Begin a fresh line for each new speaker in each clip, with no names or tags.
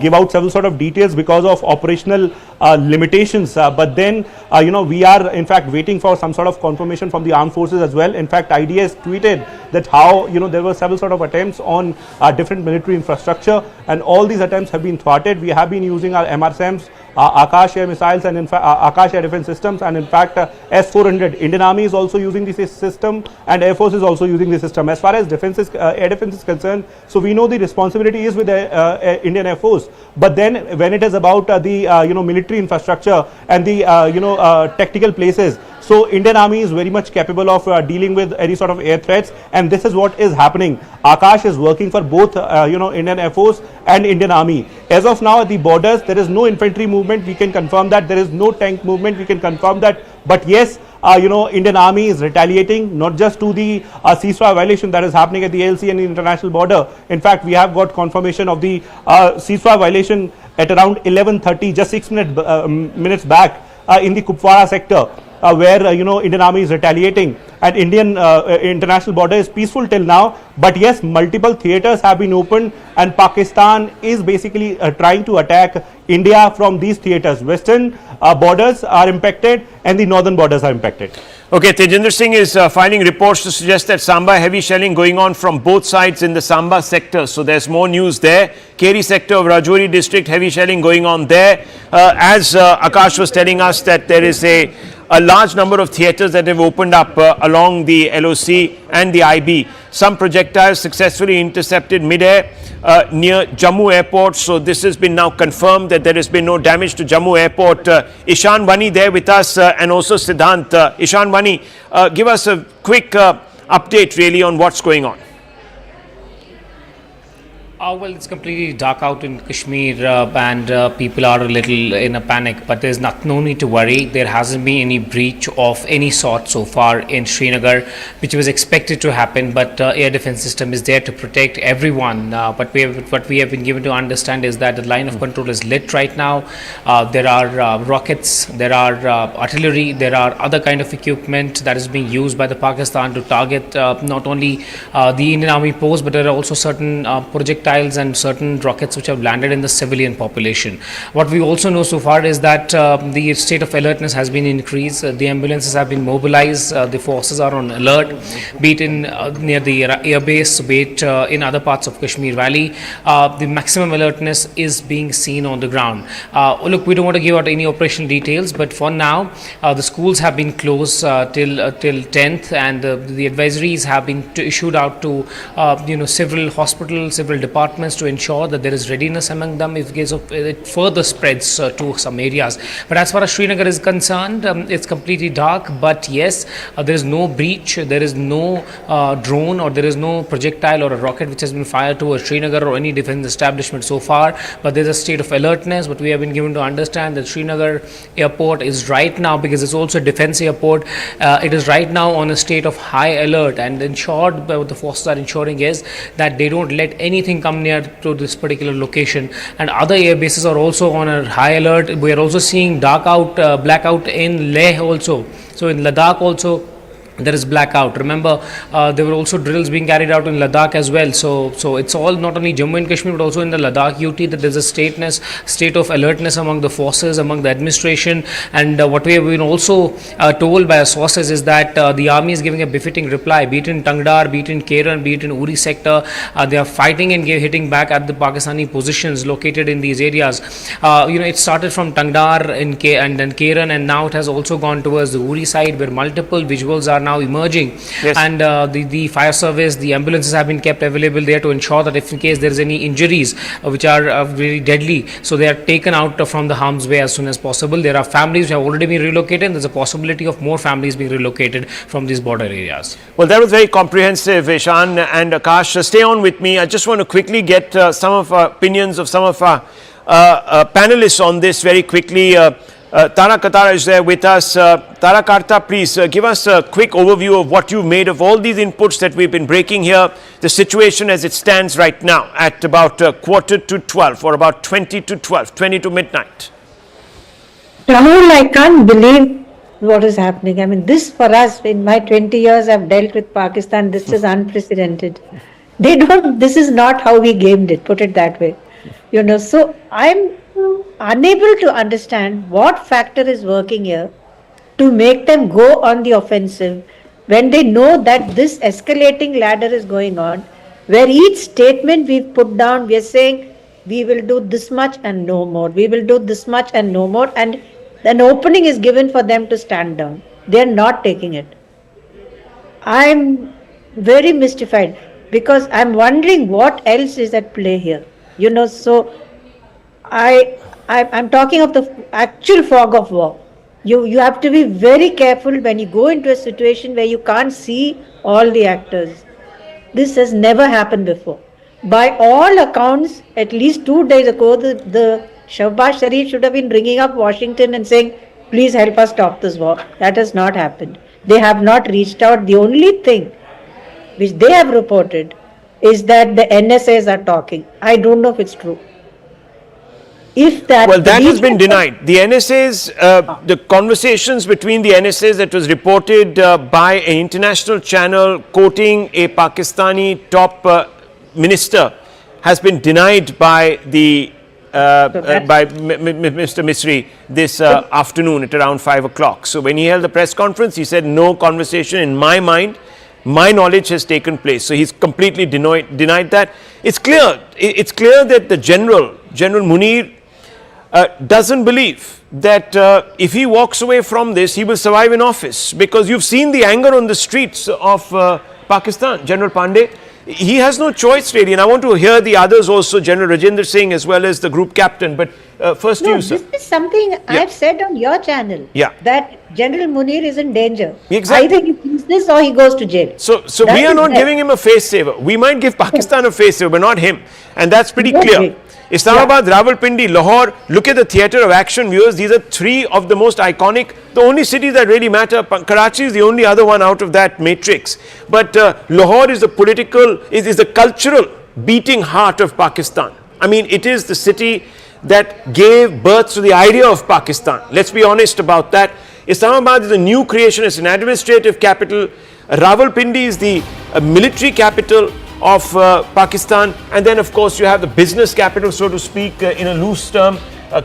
give out several sort of details because of operational limitations. But then, we are in fact waiting for some sort of confirmation from the armed forces as well. In fact, IDS tweeted that how, there were several sort of attempts on different military infrastructure, and all these attempts have been thwarted. We have been using our MRSAMs, Akash air missiles, and in fact Akash air defense systems, and in fact S-400. Indian Army is also using this system, and Air Force is also using this system. As far as air defense is concerned, so we know the responsibility is with the Indian Air Force. But then when it is about the military infrastructure and the tactical places, so Indian Army is very much capable of dealing with any sort of air threats, and this is what is happening. Akash is working for both Indian Air Force and Indian Army. As of now, at the borders, there is no infantry movement. We can confirm that. There is no tank movement. We can confirm that. But yes, Indian Army is retaliating not just to the ceasefire violation that is happening at the ALC and the international border. In fact, we have got confirmation of the ceasefire violation at around 11:30, just 6 minutes back in the Kupwara sector, where Indian Army is retaliating, and Indian international border is peaceful till now. But yes, multiple theaters have been opened, and Pakistan is basically trying to attack India from these theaters. Western borders are impacted and the northern borders are impacted.
Okay, Tejinder Singh is filing reports to suggest that Samba heavy shelling going on from both sides in the Samba sector. So there's more news there. Keri sector of Rajouri district, heavy shelling going on there. As Akash was telling us that there is a large number of theatres that have opened up along the LOC and the IB. Some projectiles successfully intercepted mid-air near Jammu airport. So this has been now confirmed that there has been no damage to Jammu airport. Ishan Vani there with us and also Siddhant. Ishan Vani, give us a quick update really on what's going on.
Well, it's completely dark out in Kashmir and people are a little in a panic, but there's no need to worry. There hasn't been any breach of any sort so far in Srinagar, which was expected to happen, but air defense system is there to protect everyone. But what we have been given to understand is that the line of control is lit right now. There are rockets, there are artillery, there are other kind of equipment that is being used by the Pakistan to target not only the Indian Army post, but there are also certain projectiles and certain rockets which have landed in the civilian population. What we also know so far is that the state of alertness has been increased. The ambulances have been mobilized. The forces are on alert, be it in near the airbase, be it in other parts of Kashmir Valley. The maximum alertness is being seen on the ground. Look, we don't want to give out any operational details, but for now, the schools have been closed till 10th, and the advisories have been issued out to several hospitals, several departments to ensure that there is readiness among them if case of it further spreads to some areas. But as far as Srinagar is concerned, it's completely dark. But yes, there is no breach, there is no drone or there is no projectile or a rocket which has been fired towards Srinagar or any defense establishment so far. But there's a state of alertness. But we have been given to understand that Srinagar airport is right now, because it's also a defense airport, it is right now on a state of high alert, and ensured what the forces are ensuring is that they don't let anything come near to this particular location. And other air bases are also on a high alert. We are also seeing blackout in Leh also. So in Ladakh also there is blackout. Remember, there were also drills being carried out in Ladakh as well. So it's all not only Jammu and Kashmir but also in the Ladakh UT that there's a state of alertness among the forces, among the administration. And what we have been also told by our sources is that the army is giving a befitting reply, be it in Tangdar, be it in Keran, be it in Uri sector. They are fighting and hitting back at the Pakistani positions located in these areas. It started from Tangdar and then Keran, and now it has also gone towards the Uri side, where multiple visuals are now emerging. Yes. And the fire service, the ambulances have been kept available there to ensure that if in case there is any injuries which are very deadly, so they are taken out from the harm's way as soon as possible. There are families who have already been relocated, and there's a possibility of more families being relocated from these border areas.
Well, that was very comprehensive, Ishan and Akash. Stay on with me. I just want to quickly get some of our opinions of some of our panelists on this very quickly. Tara Katara is there with us. Tara Karta, please give us a quick overview of what you made of all these inputs that we've been breaking here, the situation as it stands right now at about 11:45 or about 20 to 12, 20 to midnight.
Rahul, I can't believe what is happening. I mean, this for us, in my 20 years I've dealt with Pakistan, this is unprecedented. This is not how we gamed it, put it that way. So I'm unable to understand what factor is working here to make them go on the offensive when they know that this escalating ladder is going on, where each statement we've put down, we are saying we will do this much and no more, we will do this much and no more, and an opening is given for them to stand down. They are not taking it. I'm very mystified because I'm wondering what else is at play here. So I'm talking of the actual fog of war. You have to be very careful when you go into a situation where you can't see all the actors. This has never happened before. By all accounts, at least 2 days ago, the Shahbaz Sharif should have been ringing up Washington and saying, please help us stop this war. That has not happened. They have not reached out. The only thing which they have reported is that the NSAs are talking. I don't know if it's true. If that
Well, that has been denied. The NSAs, the conversations between the NSAs that was reported by an international channel quoting a Pakistani top minister has been denied by the by Mr. Misri this afternoon at around 5 o'clock. So when he held the press conference, he said no conversation in my mind, my knowledge has taken place. So he's completely denied that. It's clear that the General Munir doesn't believe that if he walks away from this, he will survive in office, because you've seen the anger on the streets of Pakistan. General Pandey, he has no choice really, and I want to hear the others also, General Rajendra Singh as well as the group captain, but first you, sir.
This is something I've said on your channel, that General Munir is in danger.
Exactly.
Either he thinks this or he goes to jail.
So we are not giving him a face saver. We might give Pakistan a face saver, but not him, and that's pretty clear. Islamabad, Rawalpindi, Lahore, look at the theatre of action, viewers. These are three of the most iconic, the only cities that really matter. Karachi is the only other one out of that matrix. But Lahore is the political, is the cultural beating heart of Pakistan. I mean, it is the city that gave birth to the idea of Pakistan. Let's be honest about that. Islamabad is a new creation, it's an administrative capital. Rawalpindi is the military capital of Pakistan, and then of course you have the business capital, so to speak, in a loose term,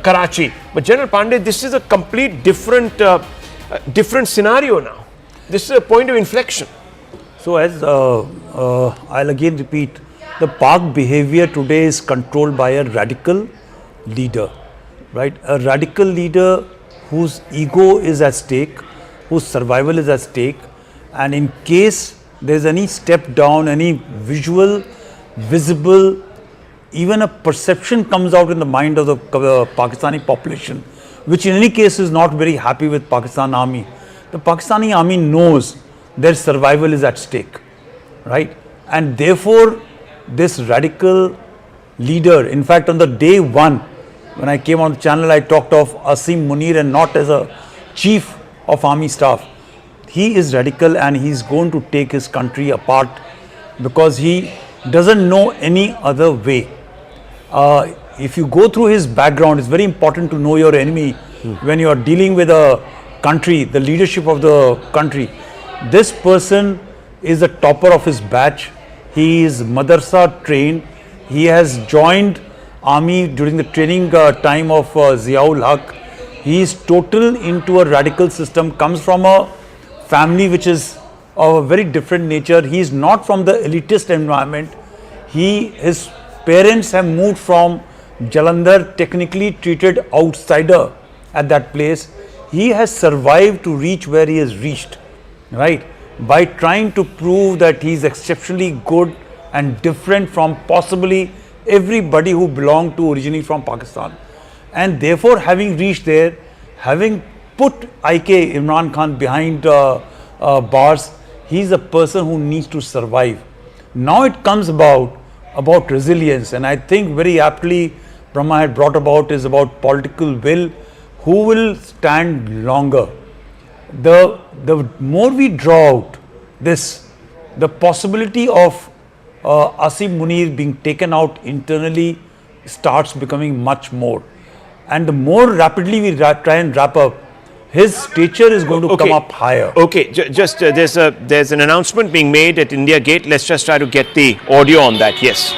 Karachi. But General Pandey, this is a complete different scenario now. This is a point of inflection.
So as I'll again repeat, the Pak behavior today is controlled by a radical leader, right? A radical leader whose ego is at stake, whose survival is at stake, and in case there's any step down, any visual, visible, even a perception comes out in the mind of the Pakistani population, which in any case is not very happy with Pakistan army. The Pakistani army knows their survival is at stake, right? And therefore, this radical leader, in fact, on the day one, when I came on the channel, I talked of Asim Munir and not as a chief of army staff. He is radical and he's going to take his country apart because he doesn't know any other way. If you go through his background, it's very important to know your enemy when you are dealing with a country, the leadership of the country. This person is a topper of his batch. He is madrasa trained. He has joined army during the training time of Ziaul Haq. He is total into a radical system, comes from a family which is of a very different nature. He is not from the elitist environment. His parents have moved from Jalandhar, technically treated outsider at that place. He has survived to reach where he has reached, right? By trying to prove that he is exceptionally good and different from possibly everybody who belonged to originally from Pakistan. And therefore, having reached there, having put IK Imran Khan behind bars, he is a person who needs to survive. Now it comes about resilience, and I think very aptly Brahma had brought about is about political will. Who will stand longer? The more we draw out this, the possibility of Asim Munir being taken out internally starts becoming much more. And the more rapidly we try and wrap up, his stature is going to come up higher.
Okay, just there's an announcement being made at India Gate. Let's just try to get the audio on that. Yes.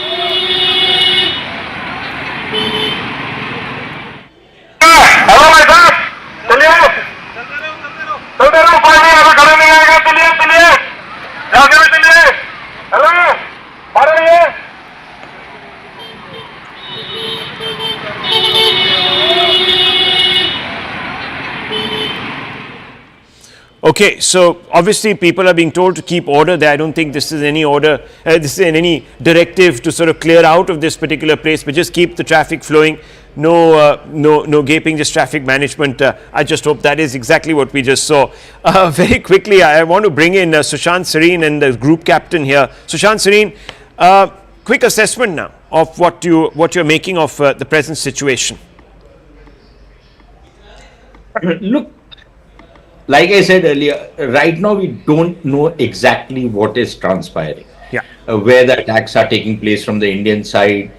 Okay, so obviously people are being told to keep order there. I don't think this is any order, this is any directive to sort of clear out of this particular place, but just keep the traffic flowing. No gaping, just traffic management. I just hope that is exactly what we just saw. Very quickly, I want to bring in Sushant Serene and the group captain here. Sushant Serene, quick assessment now of what you're making of the present situation.
Look, like I said earlier, right now we don't know exactly what is transpiring.
Yeah.
Where the attacks are taking place from the Indian side,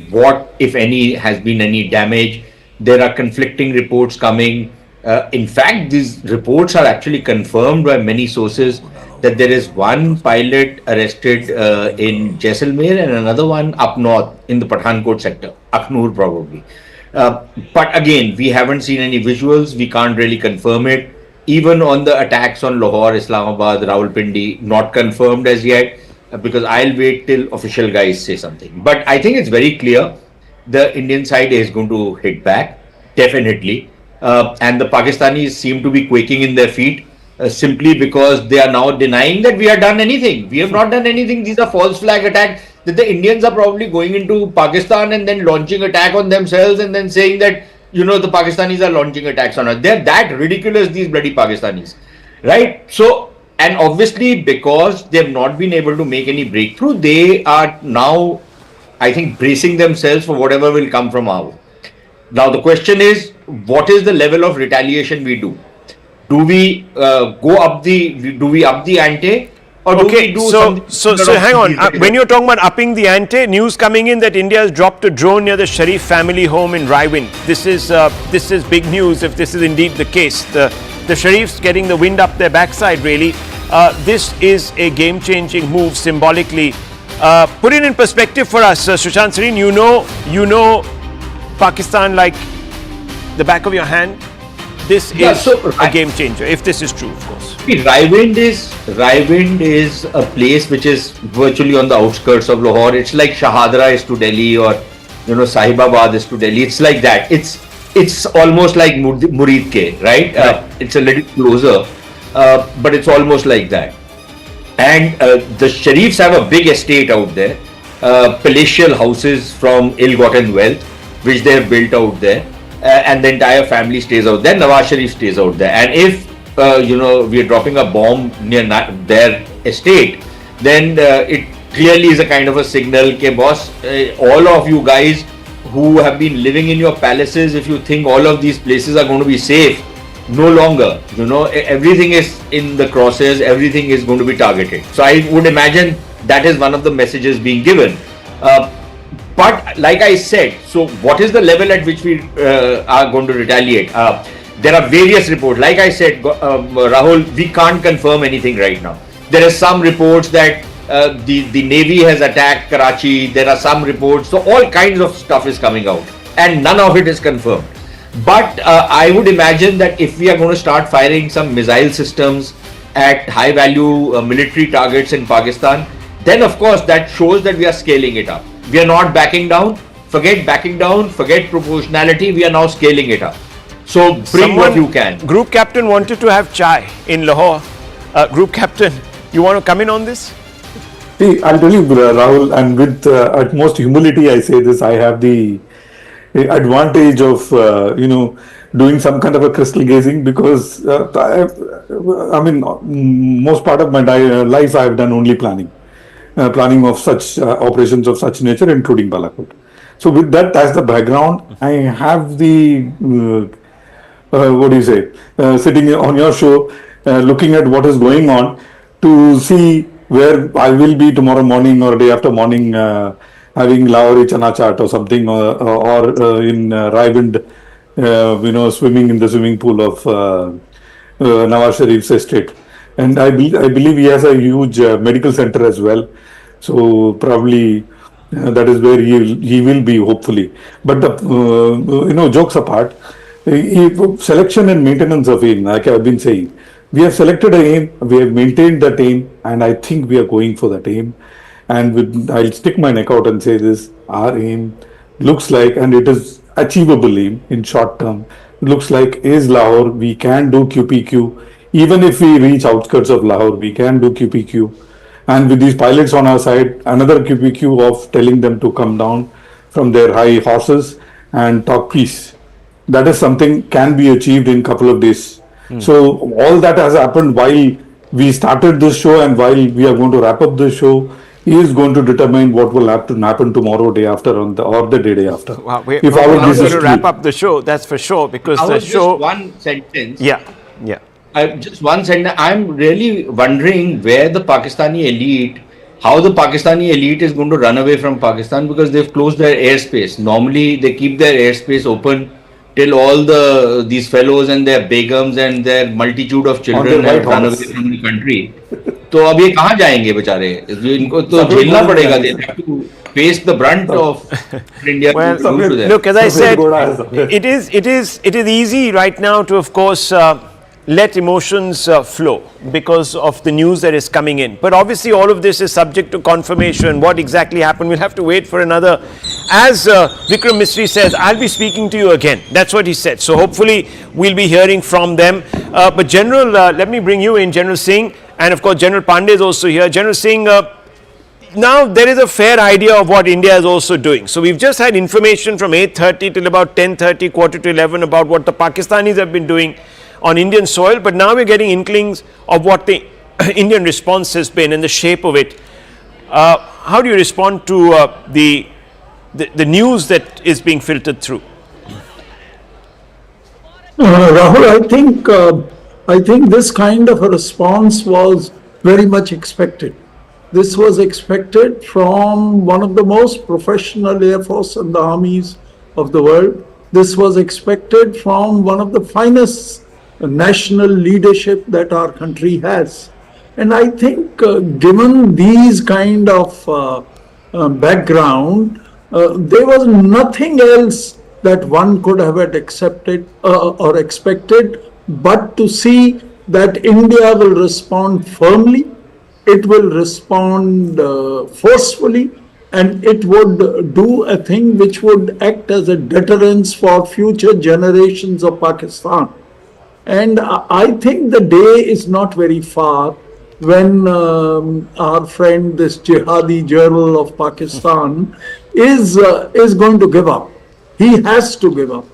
what, if any, has been any damage. There are conflicting reports coming. In fact, these reports are actually confirmed by many sources that there is one pilot arrested in Jaisalmer and another one up north in the Pathankot sector, Aknoor probably. But again, we haven't seen any visuals. We can't really confirm it. Even on the attacks on Lahore, Islamabad, Rawalpindi, not confirmed as yet, because I'll wait till official guys say something. But I think it's very clear the Indian side is going to hit back, definitely. And the Pakistanis seem to be quaking in their feet simply because they are now denying that we have done anything. We have not done anything. These are false flag attacks that the Indians are probably going into Pakistan and then launching attack on themselves and then saying that, you know, the Pakistanis are launching attacks on us. They're that ridiculous, these bloody Pakistanis, right? So, and obviously because they've not been able to make any breakthrough, they are now, I think, bracing themselves for whatever will come from our. Now the question is, what is the level of retaliation we do? Do we up the ante? Or do we do
so hang on. When you're talking about upping the ante, news coming in that India has dropped a drone near the Sharif family home in Raiwind. This is big news if this is indeed the case. The Sharifs getting the wind up their backside, really. This is a game-changing move symbolically. Put it in perspective for us, Sushant Serene. You know Pakistan like the back of your hand. This is a game changer, if this is true, of course.
Raiwind is a place which is virtually on the outskirts of Lahore. It's like Shahadra is to Delhi, or Sahibabad is to Delhi. It's like that. It's almost like Murid Ke, right? It's a little closer, but it's almost like that. And the Sharifs have a big estate out there, palatial houses from ill-gotten wealth, which they have built out there. And the entire family stays out there. Nawaz Sharif stays out there. And if we are dropping a bomb near their estate, then it clearly is a kind of a signal. Ke boss, all of you guys who have been living in your palaces, if you think all of these places are going to be safe, no longer. Everything is in the crosshairs. Everything is going to be targeted. So I would imagine that is one of the messages being given. But like I said, so what is the level at which we are going to retaliate? There are various reports. Like I said, Rahul, we can't confirm anything right now. There are some reports that the Navy has attacked Karachi. There are some reports. So all kinds of stuff is coming out. And none of it is confirmed. But I would imagine that if we are going to start firing some missile systems at high value military targets in Pakistan, then of course that shows that we are scaling it up. We are not backing down. Forget backing down. Forget proportionality. We are now scaling it up. So bring what you can.
Group captain wanted to have chai in Lahore. Group captain, you want to come in on this?
See, I'll tell you, Rahul, and with utmost humility, I say this. I have the advantage of doing some kind of a crystal gazing, because most part of my life I have done only planning of such operations of such nature, including Blackout. So with that as the background, I have the sitting on your show, looking at what is going on, to see where I will be tomorrow morning or day after morning, having Lahori Chana Chaat or something, or in Raiwind, swimming in the swimming pool of Nawaz Sharif's estate. And I believe he has a huge medical center as well. So probably that is where he will be, hopefully. But jokes apart, selection and maintenance of aim, like I've been saying, we have selected an aim, we have maintained that aim, and I think we are going for that aim. And I'll stick my neck out and say this: our aim looks like, and it is achievable aim in short term, looks like is Lahore. We can do QPQ even if we reach outskirts of Lahore, we can do QPQ. And with these pilots on our side, another QPQ of telling them to come down from their high horses and talk peace. That is something can be achieved in couple of days. So all that has happened while we started this show and while we are going to wrap up this show is going to determine what will have to happen tomorrow, day after, or the day after.
Wow, we're
If our
not
business
going to wrap up the show, that's for sure, because the show...
Just one sentence.
Yeah.
Just one sentence. I'm really wondering where the Pakistani elite, how the Pakistani elite is going to run away from Pakistan, because they've closed their airspace. Normally, they keep their airspace open till all these fellows and their begums and their multitude of children have run away from the country. तो अब ये कहाँ जाएंगे बेचारे? इनको तो झेलना पड़ेगा. They have to face the brunt of India.
Well, look, as I said, it is easy right now to, of course, let emotions flow because of the news that is coming in. But obviously, all of this is subject to confirmation. What exactly happened? We'll have to wait for another. As Vikram Misri says, I'll be speaking to you again. That's what he said. So hopefully, we'll be hearing from them. But General, let me bring you in, General Singh, and of course, General Pandey is also here. General Singh, now there is a fair idea of what India is also doing. So we've just had information from 8:30 till about 10:30, quarter to 11 about what the Pakistanis have been doing on Indian soil, but now we're getting inklings of what the Indian response has been and the shape of it. How do you respond to the news that is being filtered through?
Rahul, I think this kind of a response was very much expected. This was expected from one of the most professional air force and the armies of the world. This was expected from one of the finest national leadership that our country has. And I think given these kind of background, there was nothing else that one could have accepted or expected but to see that India will respond firmly, it will respond forcefully, and it would do a thing which would act as a deterrence for future generations of Pakistan. And I think the day is not very far when our friend, this jihadi general of Pakistan, is going to give up. He has to give up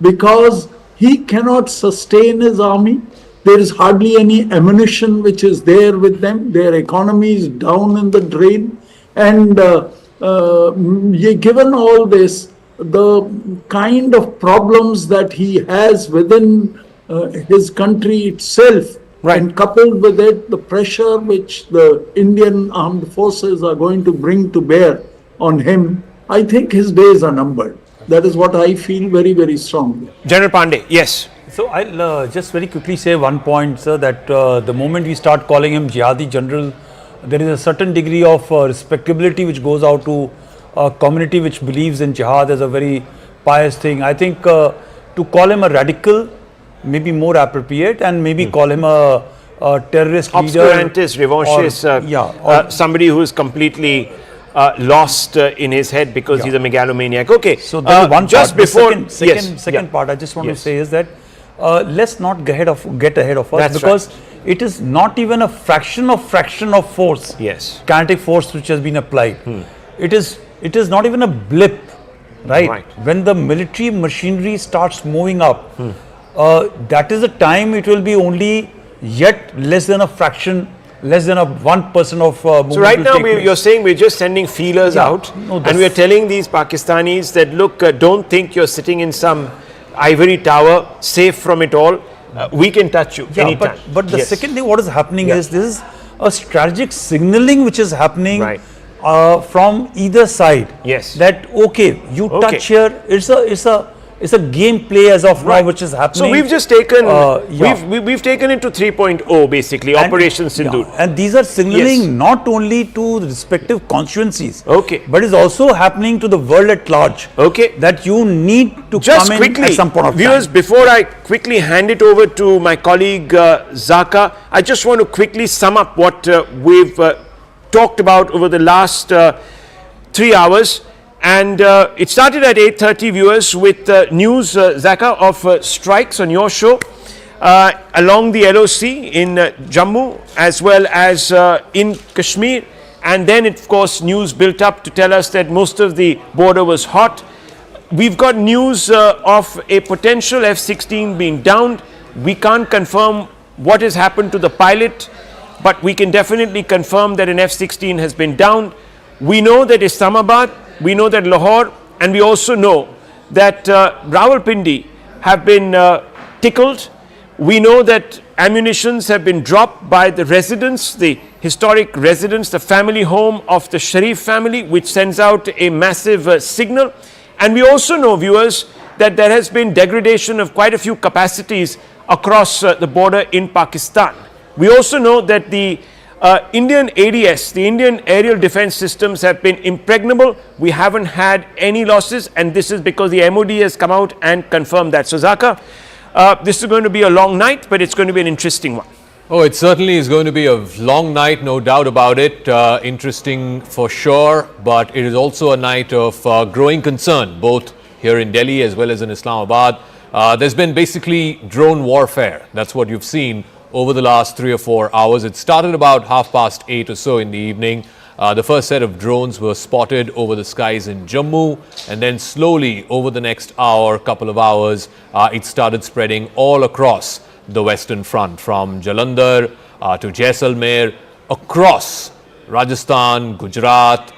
because he cannot sustain his army. There is hardly any ammunition which is there with them. Their economy is down in the drain. And given all this, the kind of problems that he has within his country itself, right, and coupled with it, the pressure which the Indian armed forces are going to bring to bear on him, I think his days are numbered. That is what I feel very, very strongly.
General Pandey, yes.
So I'll just very quickly say one point, sir, that the moment we start calling him jihadi general, there is a certain degree of respectability which goes out to a community which believes in jihad as a very pious thing. I think to call him a radical may be more appropriate, and maybe call him a terrorist leader.
Obscurantist, revanchist, somebody who is completely lost in his head because he's a megalomaniac. Okay,
so there is one
just
part.
before
second part, I just want to say is that let's not get ahead of us.
That's
because
right.
It is not even a fraction of force, kinetic force which has been applied. It is not even a blip, right? When the military machinery starts moving up, that is the time it will be only yet less than a fraction, less than a 1% of movement.
So right now you're saying we're just sending feelers out, and we're telling these Pakistanis that look, don't think you're sitting in some ivory tower, safe from it all. We can touch you anytime.
But the second thing what is happening is this is a strategic signaling which is happening from either side. That okay, you touch here. It's a gameplay as of now which is happening.
So we've just taken we've taken it to 3.0 basically, Operation Sindoor.
And these are signaling not only to the respective constituencies, but is also happening to the world at large. That you need to
just
come
quickly,
in at some point of time.
Viewers, before I quickly hand it over to my colleague Zaka, I just want to quickly sum up what we've talked about over the last 3 hours. And it started at 8:30, viewers, with news, Zaka, of strikes on your show. along the LOC in Jammu as well as in Kashmir. And then, of course, news built up to tell us that most of the border was hot. We've got news of a potential F-16 being downed. We can't confirm what has happened to the pilot, but we can definitely confirm that an F-16 has been downed. We know that Islamabad, we know that Lahore, and we also know that Rawalpindi have been tickled. We know that ammunitions have been dropped by the residents, the historic residents, the family home of the Sharif family, which sends out a massive signal. And we also know, viewers, that there has been degradation of quite a few capacities across the border in Pakistan. We also know that the Indian ADS, the Indian aerial defense systems, have been impregnable. We haven't had any losses, and this is because the MOD has come out and confirmed that. So, Zaka, this is going to be a long night, but it's going to be an interesting one.
Oh, it certainly is going to be a long night, no doubt about it. Interesting for sure, but it is also a night of growing concern, both here in Delhi as well as in Islamabad. There's been basically drone warfare. That's what you've seen over the last 3 or 4 hours. It started about 8:30 or so in the evening. The first set of drones were spotted over the skies in Jammu, and then slowly over the next hour, couple of hours, it started spreading all across the Western Front, from Jalandhar to Jaisalmer, across Rajasthan, Gujarat,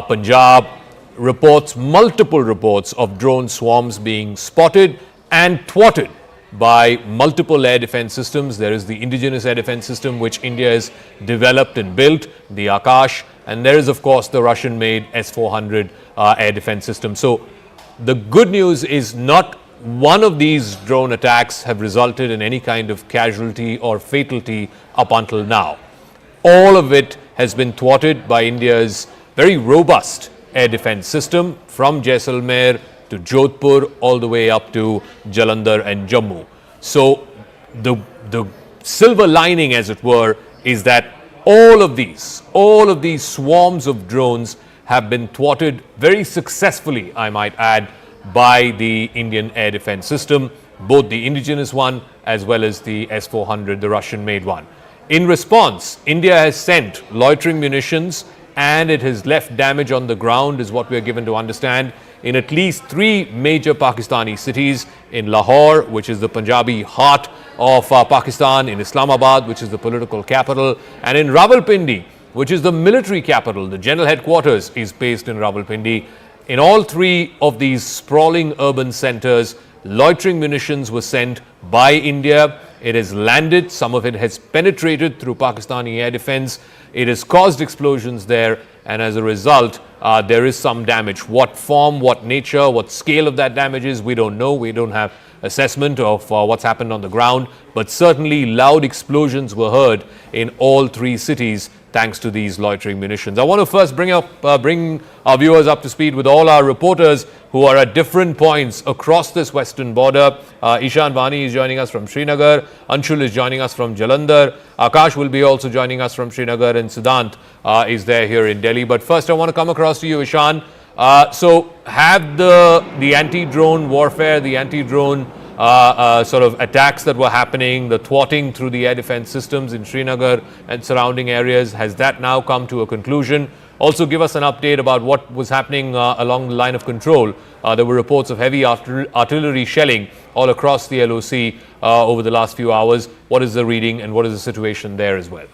Punjab. Multiple reports of drone swarms being spotted and thwarted by multiple air defense systems. There is the indigenous air defense system which India has developed and built, the Akash, and there is of course the Russian-made S-400 air defense system. So the good news is not one of these drone attacks have resulted in any kind of casualty or fatality up until now. All of it has been thwarted by India's very robust air defense system, from Jaisalmer to Jodhpur all the way up to Jalandhar and Jammu. So the silver lining, as it were, is that all of these swarms of drones have been thwarted very successfully, I might add, by the Indian air defense system, both the indigenous one as well as the S-400, the Russian-made one. In response, India has sent loitering munitions, and it has left damage on the ground, is what we are given to understand, in at least 3 major Pakistani cities: in Lahore, which is the Punjabi heart of Pakistan, in Islamabad, which is the political capital, and in Rawalpindi, which is the military capital. The general headquarters is based in Rawalpindi. In all 3 of these sprawling urban centers, loitering munitions were sent by India. It has landed, some of it has penetrated through Pakistani air defense. It has caused explosions there, and as a result, there is some damage. What form, what nature, what scale of that damage is, we don't know. We don't have assessment of what's happened on the ground, but certainly loud explosions were heard in all 3 cities thanks to these loitering munitions. I want to first bring our viewers up to speed with all our reporters who are at different points across this western border. Ishan Vani is joining us from Srinagar, Anshul is joining us from Jalandhar, Akash will be also joining us from Srinagar, and Siddhant is there here in Delhi. But first I want to come across to you, Ishan. So have the anti-drone warfare, the anti-drone sort of attacks that were happening, the thwarting through the air defense systems in Srinagar and surrounding areas, has that now come to a conclusion? Also give us an update about what was happening along the line of control. There were reports of heavy artillery shelling all across the LOC over the last few hours. What is the reading and what is the situation there as well?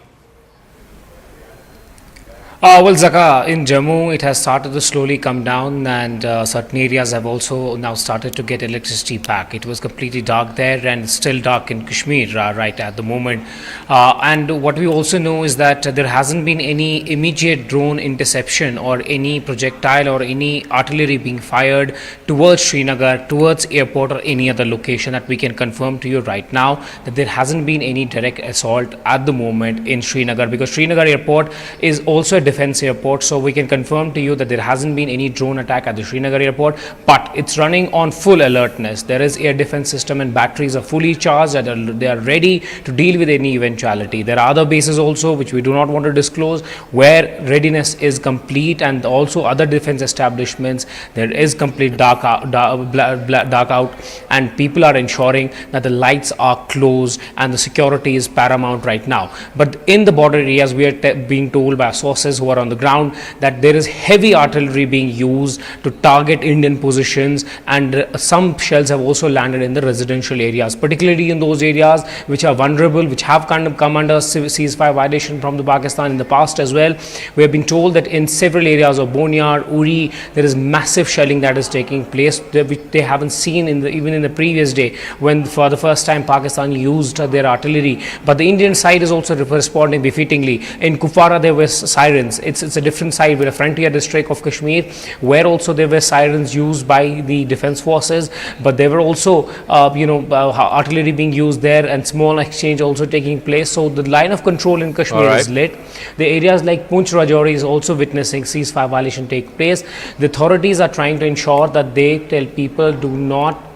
Well, Zaka, in Jammu, it has started to slowly come down, and certain areas have also now started to get electricity back. It was completely dark there and still dark in Kashmir right at the moment. And what we also know is that there hasn't been any immediate drone interception or any projectile or any artillery being fired towards Srinagar, towards airport or any other location that we can confirm to you right now, that there hasn't been any direct assault at the moment in Srinagar, because Srinagar airport is also a defense airport, so we can confirm to you that there hasn't been any drone attack at the Srinagar airport, but it's running on full alertness. There is air defense system and batteries are fully charged and they are ready to deal with any eventuality. There are other bases also which we do not want to disclose where readiness is complete, and also other defense establishments there is complete dark out, and people are ensuring that the lights are closed and the security is paramount right now. But in the border areas, we are being told by sources who are on the ground that there is heavy artillery being used to target Indian positions, and some shells have also landed in the residential areas, particularly in those areas which are vulnerable, which have kind of come under ceasefire violation from the Pakistan in the past as well. We have been told that in several areas of Bonyar, Uri, there is massive shelling that is taking place, which they haven't seen even in the previous day when for the first time Pakistan used their artillery. But the Indian side is also responding befittingly. In Kupwara there were sirens. It's a different side with a frontier district of Kashmir where also there were sirens used by the defense forces, but there were also artillery being used there and small exchange also taking place. So the line of control in Kashmir is lit. The areas like Poonch Rajouri is also witnessing ceasefire violation take place. The authorities are trying to ensure that they tell people do not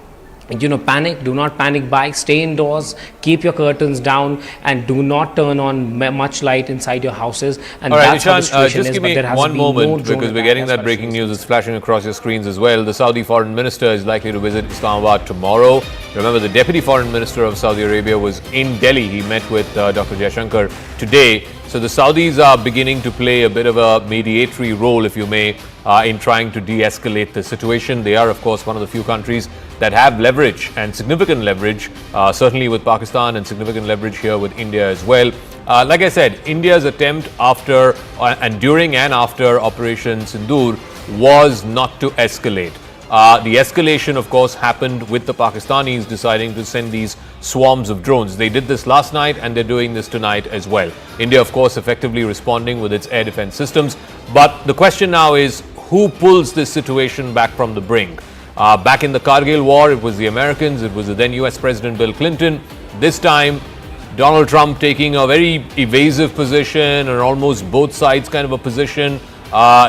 panic, do not panic buy, stay indoors, keep your curtains down, and do not turn on much light inside your houses. And
all right,
that's how the situation
just
is,
give me one moment because we're getting that breaking news. It's flashing across your screens as well. The Saudi foreign minister is likely to visit Islamabad tomorrow. Remember, the deputy foreign minister of Saudi Arabia was in Delhi. He met with Dr. Jaishankar today. So the Saudis are beginning to play a bit of a mediatory role, if you may, in trying to de-escalate the situation. They are, of course, one of the few countries that have leverage and significant leverage, certainly with Pakistan, and significant leverage here with India as well. Like I said, India's attempt after and during and after Operation Sindoor was not to escalate. The escalation, of course, happened with the Pakistanis deciding to send these swarms of drones. They did this last night and they're doing this tonight as well. India, of course, effectively responding with its air defense systems. But the question now is, who pulls this situation back from the brink? Back in the Kargil war, it was the Americans, it was the then US President Bill Clinton. This time, Donald Trump taking a very evasive position, or almost both sides kind of a position.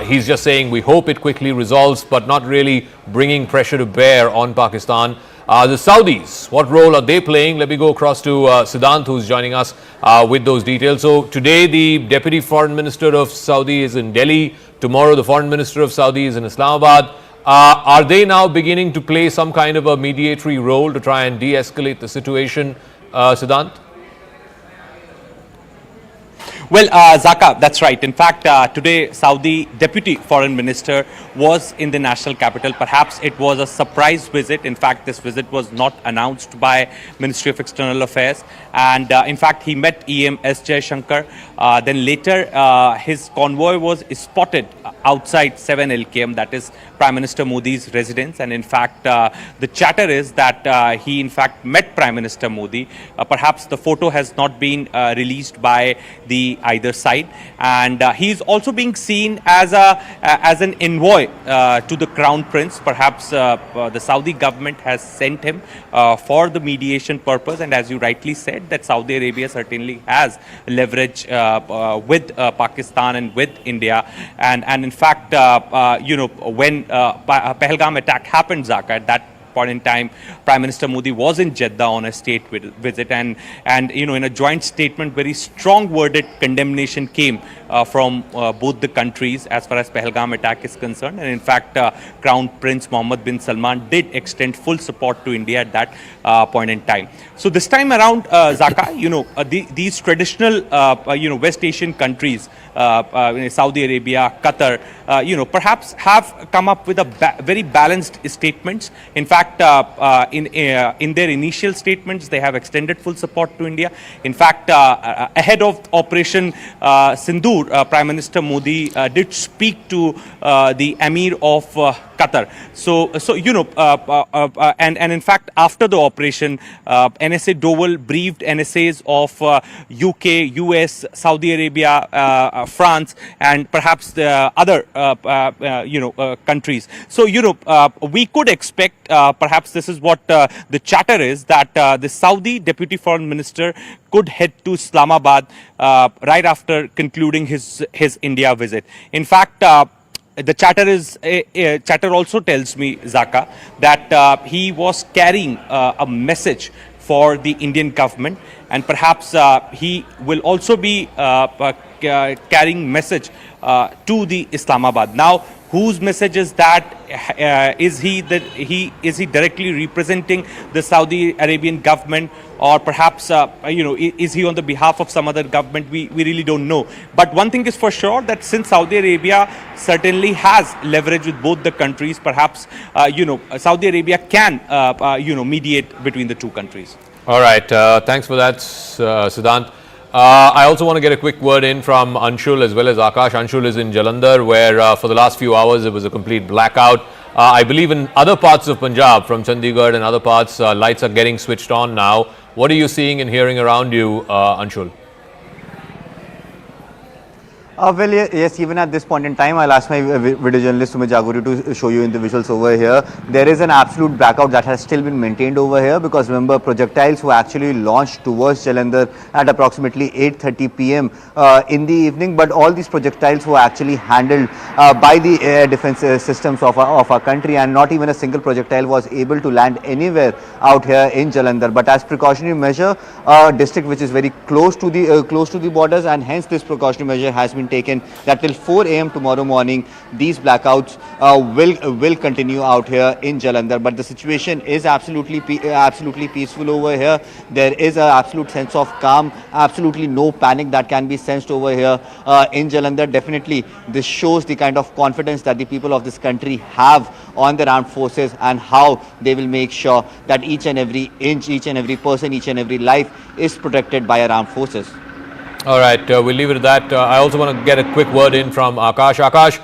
He's just saying we hope it quickly resolves, but not really bringing pressure to bear on Pakistan. The Saudis, what role are they playing? Let me go across to Siddhant, who's joining us with those details. So today the Deputy Foreign Minister of Saudi is in Delhi. Tomorrow the Foreign Minister of Saudi is in Islamabad. Are they now beginning to play some kind of a mediatory role to try and de-escalate the situation, Siddhant?
Well, Zaka, that's right. In fact, today Saudi Deputy Foreign Minister was in the national capital. Perhaps it was a surprise visit. In fact, this visit was not announced by Ministry of External Affairs. And in fact, he met EM S. Jaishankar. Then later, his convoy was spotted outside 7 LKM, that is Prime Minister Modi's residence. And in fact, the chatter is that he in fact met Prime Minister Modi. Perhaps the photo has not been released by the either side, and he is also being seen as an envoy to the Crown Prince. Perhaps the Saudi government has sent him for the mediation purpose, and as you rightly said, that Saudi Arabia certainly has leverage with Pakistan and with India, and in fact, when Pahalgam attack happened, Zaka, at that point in time, Prime Minister Modi was in Jeddah on a state visit, and in a joint statement, very strong worded condemnation came from both the countries as far as Pahalgam attack is concerned. And in fact, Crown Prince Mohammed bin Salman did extend full support to India at that point in time. So this time around, Zaka, these traditional West Asian countries, Saudi Arabia, Qatar, perhaps have come up with a very balanced statements. In fact, in their initial statements, they have extended full support to India. In fact, ahead of Operation Sindoor, Prime Minister Modi did speak to the Emir of Qatar. So and in fact, after the operation, NSA Dowell briefed NSAs of UK, US, Saudi Arabia, France, and perhaps the other countries. So we could expect, perhaps this is what the chatter is, that the Saudi Deputy Foreign Minister could head to Islamabad right after concluding his India visit. In fact, the chatter also tells me, Zaka, that he was carrying a message for the Indian government, and perhaps he will also be carrying message to the Islamabad. Now, whose message is that? Is he directly representing the Saudi Arabian government, or perhaps is he on the behalf of some other government? We really don't know. But one thing is for sure, that since Saudi Arabia certainly has leverage with both the countries, perhaps Saudi Arabia can mediate between the two countries.
All right, thanks for that, Siddhant. I also want to get a quick word in from Anshul as well as Akash. Anshul is in Jalandhar, where for the last few hours it was a complete blackout. I believe in other parts of Punjab, from Chandigarh and other parts, lights are getting switched on now. What are you seeing and hearing around you, Anshul?
Well, yes, even at this point in time, I'll ask my video journalist Sumit Jaguri to show you in the visuals over here. There is an absolute blackout that has still been maintained over here, because remember, projectiles were actually launched towards Jalandhar at approximately 8:30 p.m. In the evening, but all these projectiles were actually handled by the air defense systems of our country, and not even a single projectile was able to land anywhere out here in Jalandhar. But as precautionary measure, a district which is very close to the borders, and hence this precautionary measure has been taken, that till 4 a.m. tomorrow morning these blackouts will continue out here in Jalandhar. But the situation is absolutely peaceful over here. There is an absolute sense of calm, absolutely no panic that can be sensed over here in Jalandhar. Definitely this shows the kind of confidence that the people of this country have on their armed forces, and how they will make sure that each and every inch, each and every person, each and every life is protected by our armed forces.
All right, we'll leave it at that. I also want to get a quick word in from Akash. Akash,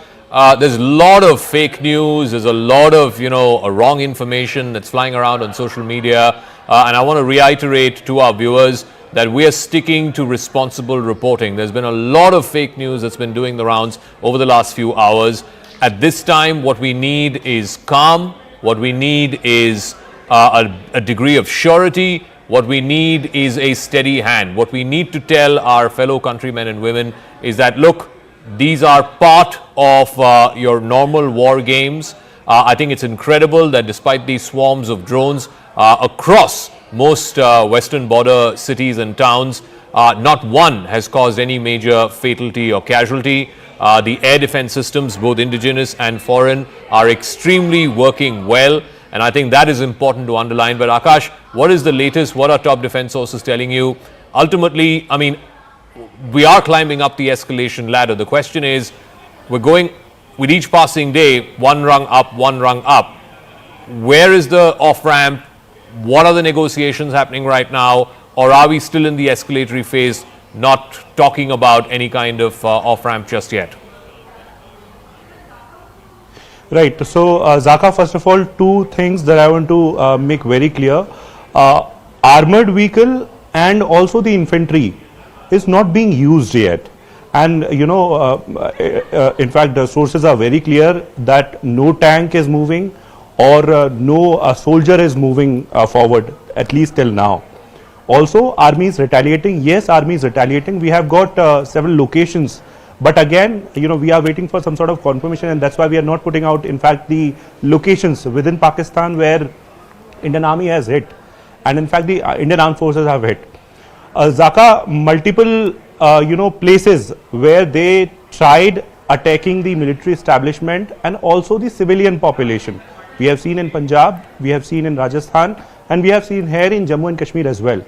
there's a lot of fake news, there's a lot of, wrong information that's flying around on social media. And I want to reiterate to our viewers that we are sticking to responsible reporting. There's been a lot of fake news that's been doing the rounds over the last few hours. At this time, what we need is calm. What we need is a degree of surety. What we need is a steady hand. What we need to tell our fellow countrymen and women is that, look, these are part of your normal war games. I think it's incredible that despite these swarms of drones across most western border cities and towns, not one has caused any major fatality or casualty. The air defense systems, both indigenous and foreign, are extremely working well. And I think that is important to underline. But Akash, what is the latest? What are top defense sources telling you? Ultimately, I mean, we are climbing up the escalation ladder. The question is, we're going with each passing day, one rung up, one rung up. Where is the off-ramp? What are the negotiations happening right now? Or are we still in the escalatory phase, not talking about any kind of off-ramp just yet?
Right. So, Zaka, first of all, two things that I want to make very clear. Armored vehicle and also the infantry is not being used yet. And, in fact, the sources are very clear that no tank is moving, or no soldier is moving forward, at least till now. Also, army is retaliating. Yes, army is retaliating. We have got several locations. But again, we are waiting for some sort of confirmation, and that's why we are not putting out, in fact, the locations within Pakistan where Indian Army has hit, and in fact the Indian Armed Forces have hit. Zaka, multiple, places where they tried attacking the military establishment and also the civilian population. We have seen in Punjab, we have seen in Rajasthan, and we have seen here in Jammu and Kashmir as well.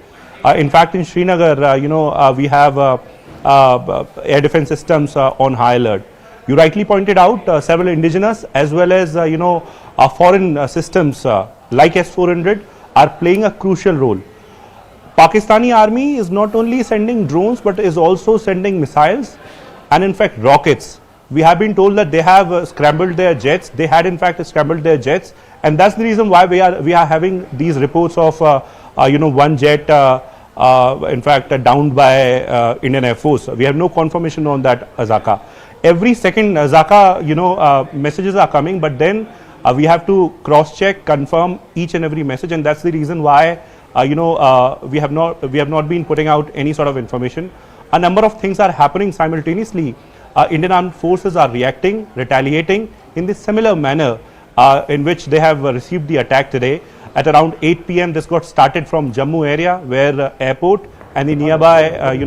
In fact, in Srinagar, we have air defense systems on high alert. You rightly pointed out several indigenous as well as foreign systems like S-400 are playing a crucial role. Pakistani army is not only sending drones but is also sending missiles and in fact rockets we have been told that they have scrambled their jets. They had in fact scrambled their jets, and that's the reason why we are having these reports of one jet in fact downed by Indian Air Force. We have no confirmation on that, Zaka. Every second, Zaka, messages are coming, but then we have to cross-check, confirm each and every message, and that's the reason why we have not been putting out any sort of information. A number of things are happening simultaneously. Indian Armed Forces are reacting, retaliating in the similar manner in which they have received the attack today. At around 8 p.m. this got started from Jammu area, where airport and the nearby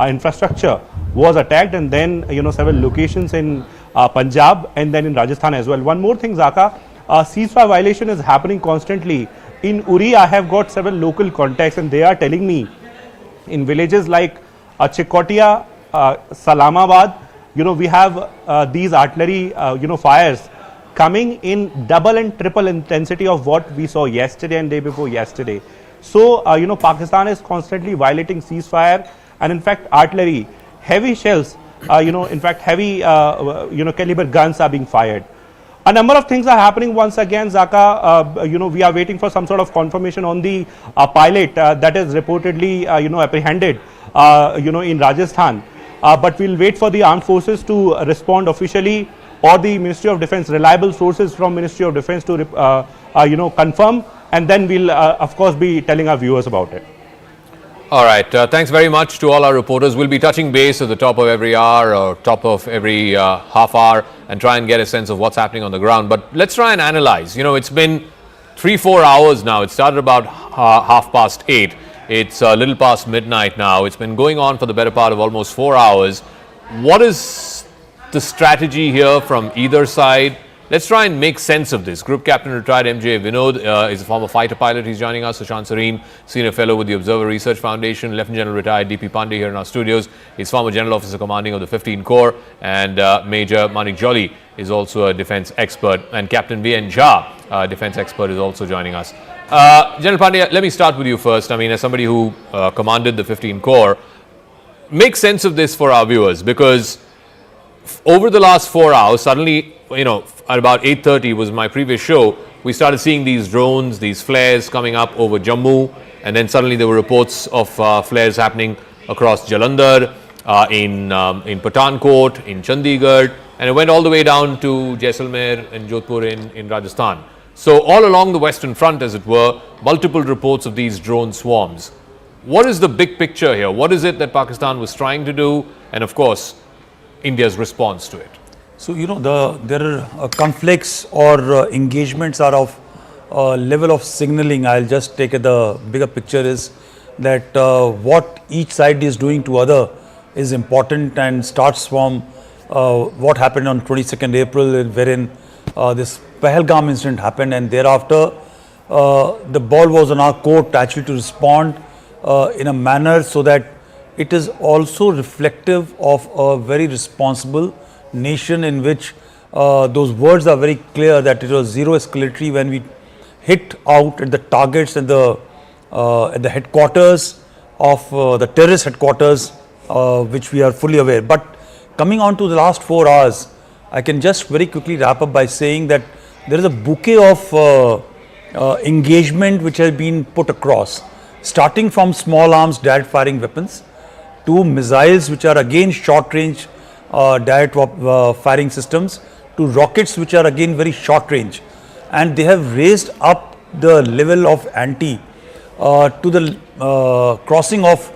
infrastructure was attacked, and then several locations in Punjab and then in Rajasthan as well. One more thing, Zaka, ceasefire violation is happening constantly. In Uri, I have got several local contacts, and they are telling me in villages like Chikotia, Salamabad, we have these artillery, fires coming in double and triple intensity of what we saw yesterday and day before yesterday. So, Pakistan is constantly violating ceasefire, and in fact, artillery, heavy shells, in fact, heavy, caliber guns are being fired. A number of things are happening once again, Zaka. We are waiting for some sort of confirmation on the pilot that is reportedly, apprehended, in Rajasthan. But we'll wait for the armed forces to respond officially, or the Ministry of Defence, reliable sources from Ministry of Defence to, confirm, and then we'll, of course, be telling our viewers about it.
All right. Thanks very much to all our reporters. We'll be touching base at the top of every hour or top of every half hour and try and get a sense of what's happening on the ground. But let's try and analyze. It's been 3-4 hours now. It started about 8:30. It's a little past midnight now. It's been going on for the better part of almost 4 hours. What is the strategy here from either side? Let's try and make sense of this. Group Captain retired MJ Vinod is a former fighter pilot. He's joining us. Sushant Sareen, Senior Fellow with the Observer Research Foundation. Lieutenant General retired DP Pandey here in our studios. He's former General Officer Commanding of the 15 Corps. And Major Manik Jolly is also a defense expert. And Captain V.N. Jha, defense expert, is also joining us. General Pandey, let me start with you first. I mean, as somebody who commanded the 15 Corps, make sense of this for our viewers, because over the last 4 hours, suddenly, at about 8:30 was my previous show, we started seeing these drones, these flares coming up over Jammu, and then suddenly there were reports of flares happening across Jalandhar, in Pathankot, in Chandigarh, and it went all the way down to Jaisalmer and Jodhpur in Rajasthan. So all along the Western Front, as it were, multiple reports of these drone swarms. What is the big picture here? What is it that Pakistan was trying to do? And of course, India's response to it.
So, there are conflicts or engagements are of level of signaling. I'll just take the bigger picture is that what each side is doing to other is important, and starts from what happened on 22nd April, wherein this Pahalgam incident happened, and thereafter the ball was on our court actually to respond in a manner so that it is also reflective of a very responsible nation, in which those words are very clear that it was zero escalatory when we hit out at the targets at the headquarters of the terrorist headquarters, which we are fully aware. But coming on to the last 4 hours, I can just very quickly wrap up by saying that there is a bouquet of engagement which has been put across, starting from small arms direct firing weapons to missiles, which are again short range direct firing systems, to rockets, which are again very short range, and they have raised up the level of ante to the crossing of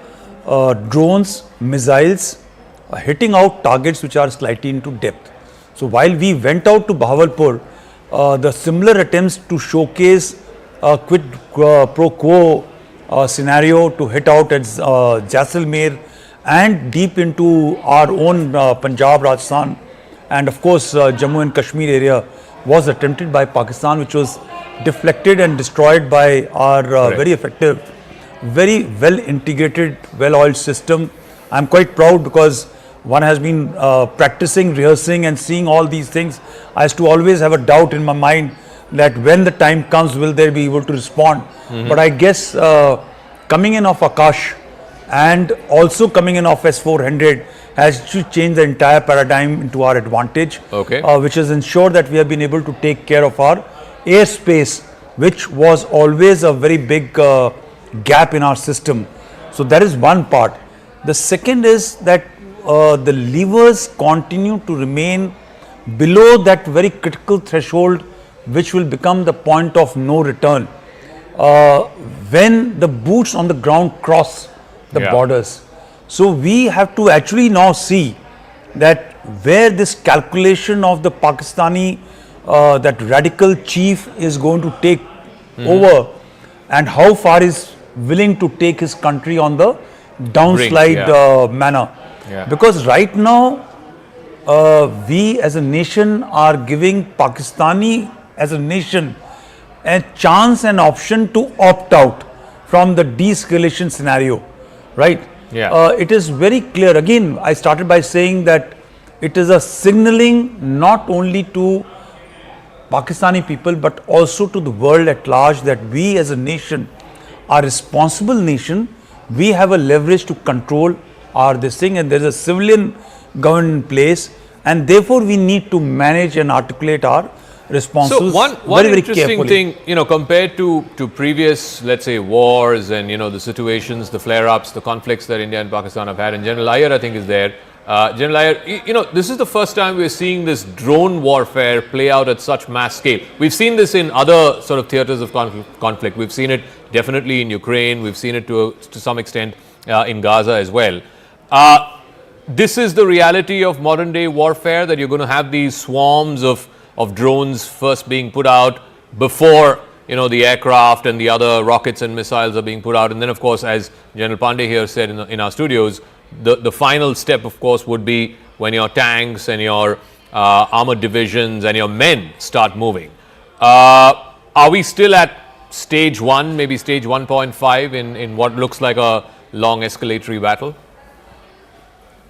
drones, missiles, hitting out targets which are slightly into depth. So while we went out to Bahawalpur, the similar attempts to showcase a quid pro quo scenario to hit out at Jaisalmer and deep into our own Punjab, Rajasthan, and of course Jammu and Kashmir area was attempted by Pakistan, which was deflected and destroyed by our very effective, very well integrated, well oiled system. I am quite proud because one has been practicing, rehearsing and seeing all these things. I used to always have a doubt in my mind that when the time comes, will they be able to respond? But I guess coming in of Akash and also coming in of S-400, has to change the entire paradigm into our advantage,
Okay.
which has ensured that we have been able to take care of our airspace, which was always a very big gap in our system. So that is one part. The second is that the levers continue to remain below that very critical threshold, which will become the point of no return when the boots on the ground cross the
Yeah.
borders. So we have to actually now see that where this calculation of the Pakistani, that radical chief is going to take over, and how far is willing to take his country on the downslide manner.
Yeah.
Because right now, we as a nation are giving Pakistani as a nation a chance and option to opt out from the de-escalation scenario, right?
Yeah.
It is very clear. Again, I started by saying that it is a signaling not only to Pakistani people but also to the world at large that we as a nation, a responsible nation, we have a leverage to control our this thing, and there is a civilian government in place, and therefore we need to manage and articulate our responses
So one
very
interesting
carefully.
thing, compared to previous, let's say, wars and, the situations, the flare-ups, the conflicts that India and Pakistan have had, and General Iyer, I think, is there. General Iyer, this is the first time we're seeing this drone warfare play out at such mass scale. We've seen this in other sort of theaters of conflict. We've seen it definitely in Ukraine. We've seen it to some extent in Gaza as well. This is the reality of modern day warfare, that you're going to have these swarms of drones first being put out before the aircraft and the other rockets and missiles are being put out. And then, of course, as General Pandey here said in our studios, the final step, of course, would be when your tanks and your armored divisions and your men start moving. Are we still at stage 1, maybe stage 1.5 in what looks like a long escalatory battle?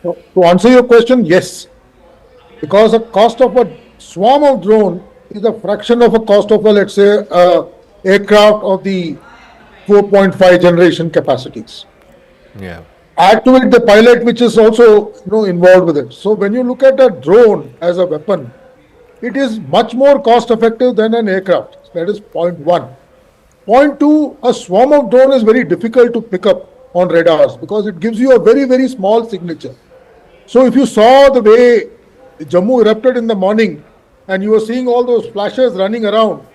To answer your question, yes, because the cost of a swarm of drone is a fraction of a cost of a, let's say, aircraft of the 4.5 generation capacities.
Yeah.
Add to it the pilot, which is also involved with it. So when you look at a drone as a weapon, it is much more cost effective than an aircraft. That is point one. Point two, a swarm of drone is very difficult to pick up on radars because it gives you a very, very small signature. So if you saw the way Jammu erupted in the morning and you were seeing all those flashes running around,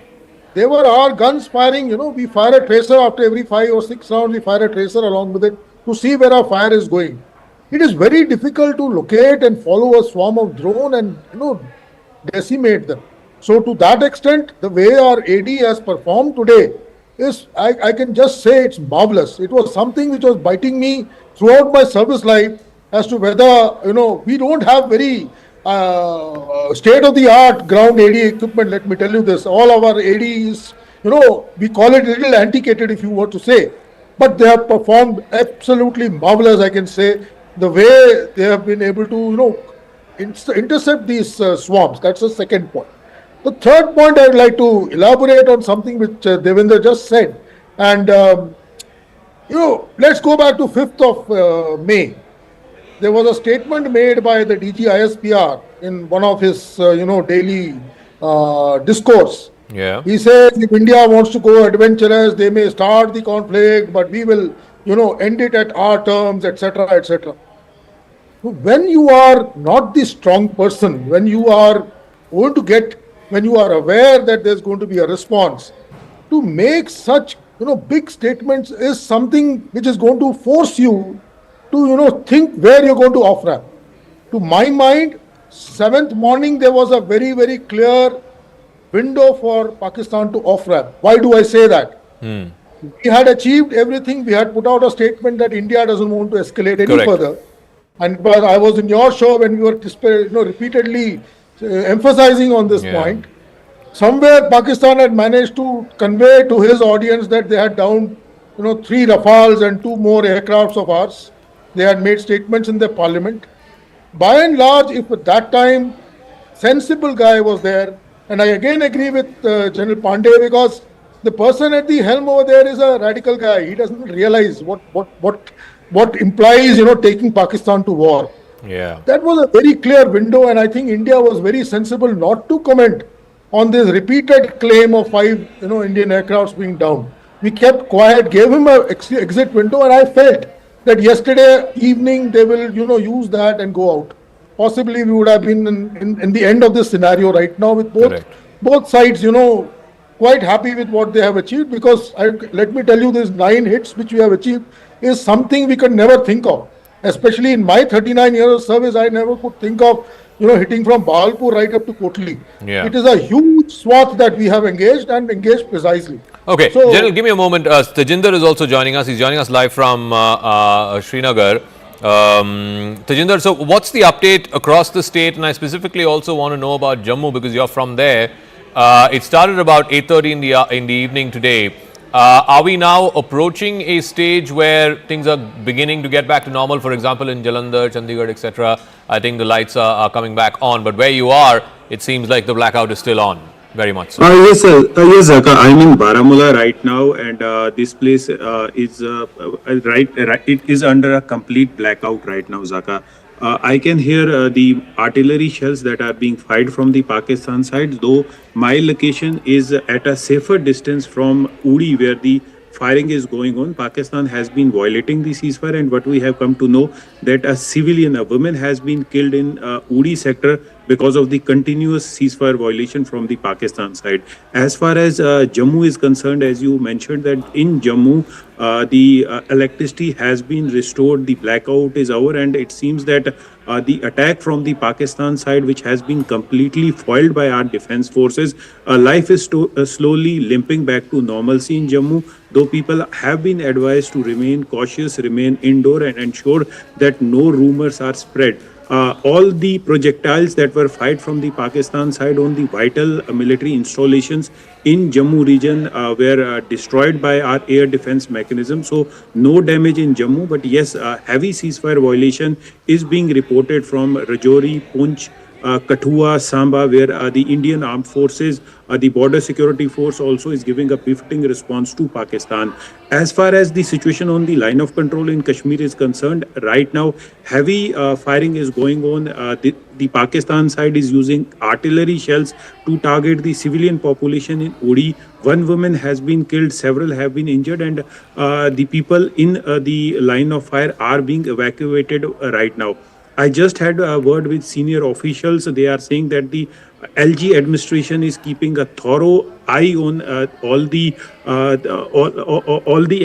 they were our guns firing, we fire a tracer after every 5 or 6 rounds, we fire a tracer along with it to see where our fire is going. It is very difficult to locate and follow a swarm of drone and, decimate them. So to that extent, the way our AD has performed today is, I can just say it's marvelous. It was something which was biting me throughout my service life as to whether, we don't have very state-of-the-art ground AD equipment. Let me tell you this, all our AD is, we call it a little antiquated if you were to say, but they have performed absolutely marvelous, I can say, the way they have been able to, intercept these swarms. That's the second point. The third point I would like to elaborate on something which Devendra just said. And, let's go back to 5th of May. There was a statement made by the DG ISPR in one of his, daily discourse.
Yeah.
He says if India wants to go adventurous, they may start the conflict, but we will, end it at our terms, etc., etc. When you are not the strong person, when you are going to get, when you are aware that there's going to be a response, to make such, big statements is something which is going to force you to, think where you're going to off-ramp. To my mind, 7th morning, there was a very, very clear window for Pakistan to off-ramp. Why do I say that? We had achieved everything. We had put out a statement that India doesn't want to escalate any further. And but I was in your show when we were repeatedly emphasizing on this point. Somewhere Pakistan had managed to convey to his audience that they had downed 3 Rafales and 2 more aircrafts of ours. They had made statements in their parliament. By and large, if at that time sensible guy was there, and I again agree with General Pandey, because the person at the helm over there is a radical guy. He doesn't realize what implies taking Pakistan to war.
Yeah.
That was a very clear window, and I think India was very sensible not to comment on this repeated claim of 5, Indian aircrafts being down. We kept quiet, gave him a exit window, and I felt that yesterday evening they will, use that and go out. Possibly we would have been in the end of this scenario right now with both sides, quite happy with what they have achieved, because let me tell you, these 9 hits which we have achieved is something we could never think of. Especially in my 39 years of service, I never could think of, hitting from Bhalpur right up to Kotli.
Yeah.
It is a huge swath that we have engaged and engaged precisely.
Okay,
So-
General, give me a moment. Tajinder is also joining us. He's joining us live from Srinagar. Tajinder, so what's the update across the state? And I specifically also want to know about Jammu because you're from there. It started about 8:30 in the evening today. Are we now approaching a stage where things are beginning to get back to normal? For example, in Jalandhar, Chandigarh, etc., I think the lights are coming back on. But where you are, it seems like the blackout is still on. Very much so.
Yes, sir. Yes, Zaka. I'm in Baramulla right now, and this place is it is under a complete blackout right now, Zaka. I can hear the artillery shells that are being fired from the Pakistan side, though my location is at a safer distance from Uri, where the firing is going on. Pakistan has been violating the ceasefire, and what we have come to know that a civilian, a woman, has been killed in Uri sector because of the continuous ceasefire violation from the Pakistan side. As far as Jammu is concerned, as you mentioned, that in Jammu the electricity has been restored, the blackout is over, and it seems that the attack from the Pakistan side, which has been completely foiled by our defense forces, life is slowly limping back to normalcy in Jammu, though people have been advised to remain cautious, remain indoor, and ensure that no rumors are spread. All the projectiles that were fired from the Pakistan side on the vital military installations in Jammu region were destroyed by our air defense mechanism. So no damage in Jammu, but yes, heavy ceasefire violation is being reported from Rajouri, Poonch, Kathua, Samba, where the Indian Armed Forces, the Border Security Force also is giving a befitting response to Pakistan. As far as the situation on the line of control in Kashmir is concerned, right now heavy firing is going on. The Pakistan side is using artillery shells to target the civilian population in Uri. One woman has been killed, several have been injured, and the people in the line of fire are being evacuated right now. I just had a word with senior officials. They are saying that the LG administration is keeping a thorough eye on all the